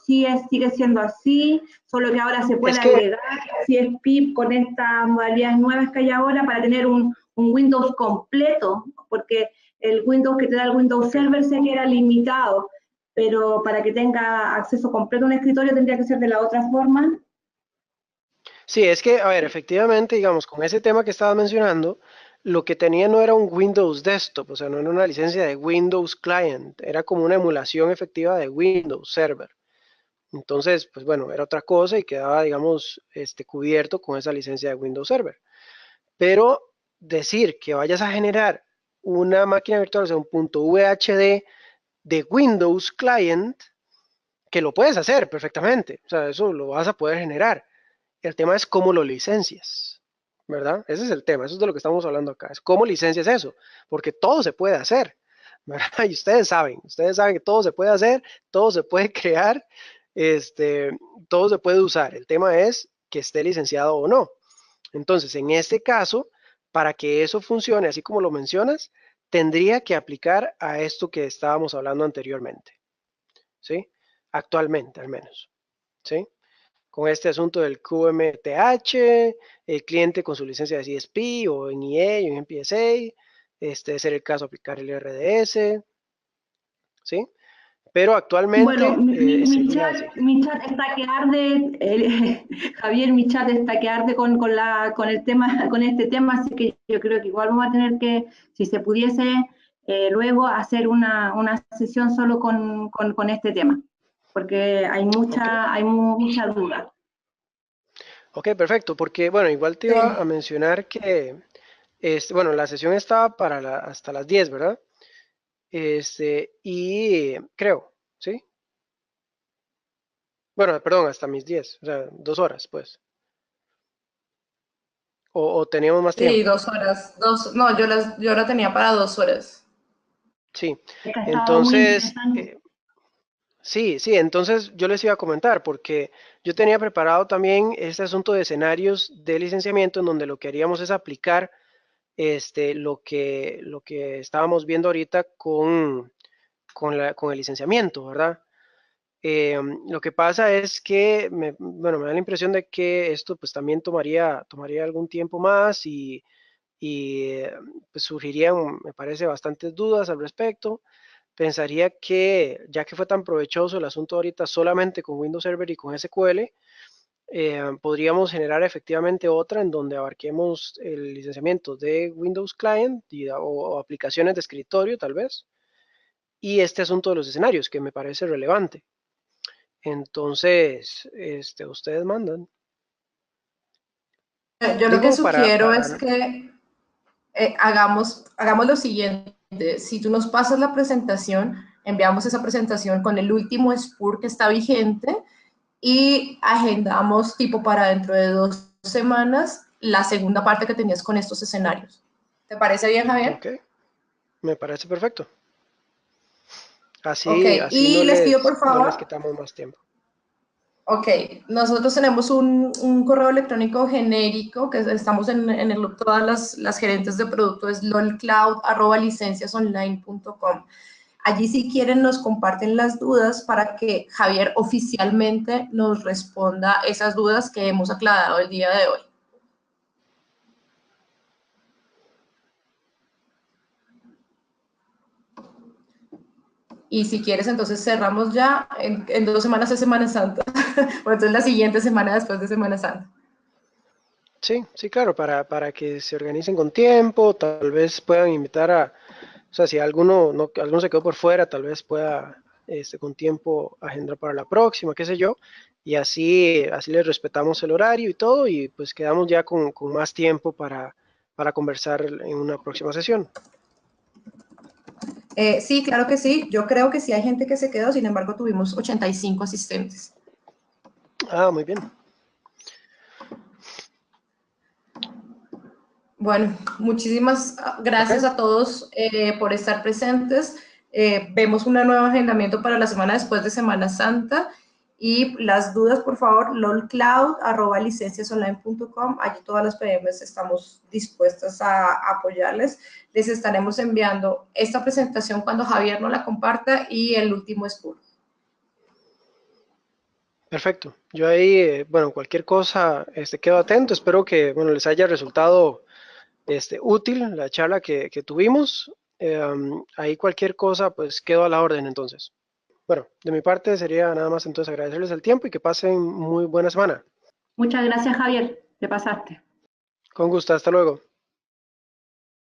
sigue siendo así, solo que ahora se puede es que, agregar CSP con estas modalidades nuevas que hay ahora para tener un Windows completo, porque el Windows que te da el Windows ok. Server sé que era limitado, pero para que tenga acceso completo a un escritorio tendría que ser de la otra forma. Sí, es que, a ver, efectivamente, digamos, con ese tema que estabas mencionando, lo que tenía no era un Windows Desktop, o sea, no era una licencia de Windows Client, era como una emulación efectiva de Windows Server. Entonces, pues bueno, era otra cosa y quedaba, digamos, cubierto con esa licencia de Windows Server. Pero decir que vayas a generar una máquina virtual, o sea, un punto VHD de Windows Client, que lo puedes hacer perfectamente, o sea, eso lo vas a poder generar. El tema es cómo lo licencias, ¿verdad? Ese es el tema, eso es de lo que estamos hablando acá, es cómo licencias eso, porque todo se puede hacer, ¿verdad? Y ustedes saben que todo se puede hacer, todo se puede crear, todo se puede usar. El tema es que esté licenciado o no. Entonces, en este caso, para que eso funcione, así como lo mencionas, tendría que aplicar a esto que estábamos hablando anteriormente, ¿sí? Actualmente, al menos, ¿sí? Con este asunto del QMTH, el cliente con su licencia de CSP o en EA o en MPSA, ser el caso aplicar el RDS, ¿sí? Pero Bueno, actualmente sería así. mi chat está que arde, Javier, mi chat está que arde con el tema, con este tema, así que yo creo que igual vamos a tener que, si se pudiese, luego hacer una sesión solo con este tema, porque hay Ok, mucha duda. ok, perfecto, porque bueno, igual te iba a Sí. mencionar que, bueno, la sesión estaba para hasta las 10, ¿verdad? Y creo, ¿sí? Bueno, perdón, hasta mis 10, o sea, 2 horas, pues. O teníamos más Sí, tiempo. 2 horas. No, yo la tenía para 2 horas. Sí, Es que ha estado muy entonces, interesante. sí, sí, entonces yo les iba a comentar, porque yo tenía preparado también este asunto de escenarios de licenciamiento en donde lo que haríamos es aplicar lo que estábamos viendo ahorita con el licenciamiento, ¿verdad? Lo que pasa es que, bueno, me da la impresión de que esto pues también tomaría algún tiempo más y pues surgirían, me parece, bastantes dudas al respecto. Pensaría que, ya que fue tan provechoso el asunto ahorita solamente con Windows Server y con SQL, podríamos generar efectivamente otra en donde abarquemos el licenciamiento de Windows Client o aplicaciones de escritorio tal vez, y este asunto de los escenarios que me parece relevante. Entonces, ustedes mandan. Yo lo que Digo, sugiero es que hagamos lo siguiente. Si tú nos pasas la presentación, enviamos esa presentación con el último SPUR que está vigente y agendamos tipo para dentro de 2 semanas la segunda parte que tenías con estos escenarios. ¿Te parece bien, Javier? Ok, me parece perfecto. Ok, Así y les pido por no les favor. quitamos más tiempo. Ok, nosotros tenemos un correo electrónico genérico que estamos en el loop, todas las gerentes de producto es lolcloud@licenciasonline.com. Allí si quieren nos comparten las dudas para que Javier oficialmente nos responda esas dudas que hemos aclarado el día de hoy. Y si quieres, entonces cerramos ya. En 2 semanas es Semana Santa. O entonces la siguiente semana después de Semana Santa. Sí, sí, claro, para que se organicen con tiempo, tal vez puedan invitar o sea, si alguno, no, alguno se quedó por fuera, tal vez pueda con tiempo, agenda para la próxima, qué sé yo, y así les respetamos el horario y todo, y pues quedamos ya con más tiempo para conversar en una próxima sesión. Sí, claro que sí. Yo creo que sí hay gente que se quedó, sin embargo tuvimos 85 asistentes. Ah, muy bien. Bueno, muchísimas gracias a todos por estar presentes. Vemos un nuevo agendamiento para la semana después de Semana Santa. Y las dudas, por favor, lolcloud@licenciasonline.com. Allí todas las PMs estamos dispuestas a apoyarles. Les estaremos enviando esta presentación cuando Javier nos la comparta y el último spool. Perfecto. Yo ahí, bueno, cualquier cosa, quedo atento. Espero que, bueno, les haya resultado útil la charla que tuvimos. Ahí cualquier cosa, pues quedo a la orden entonces. Bueno, de mi parte sería nada más entonces agradecerles el tiempo y que pasen muy buena semana. Muchas gracias, Javier. Te pasaste. Con gusto, hasta luego.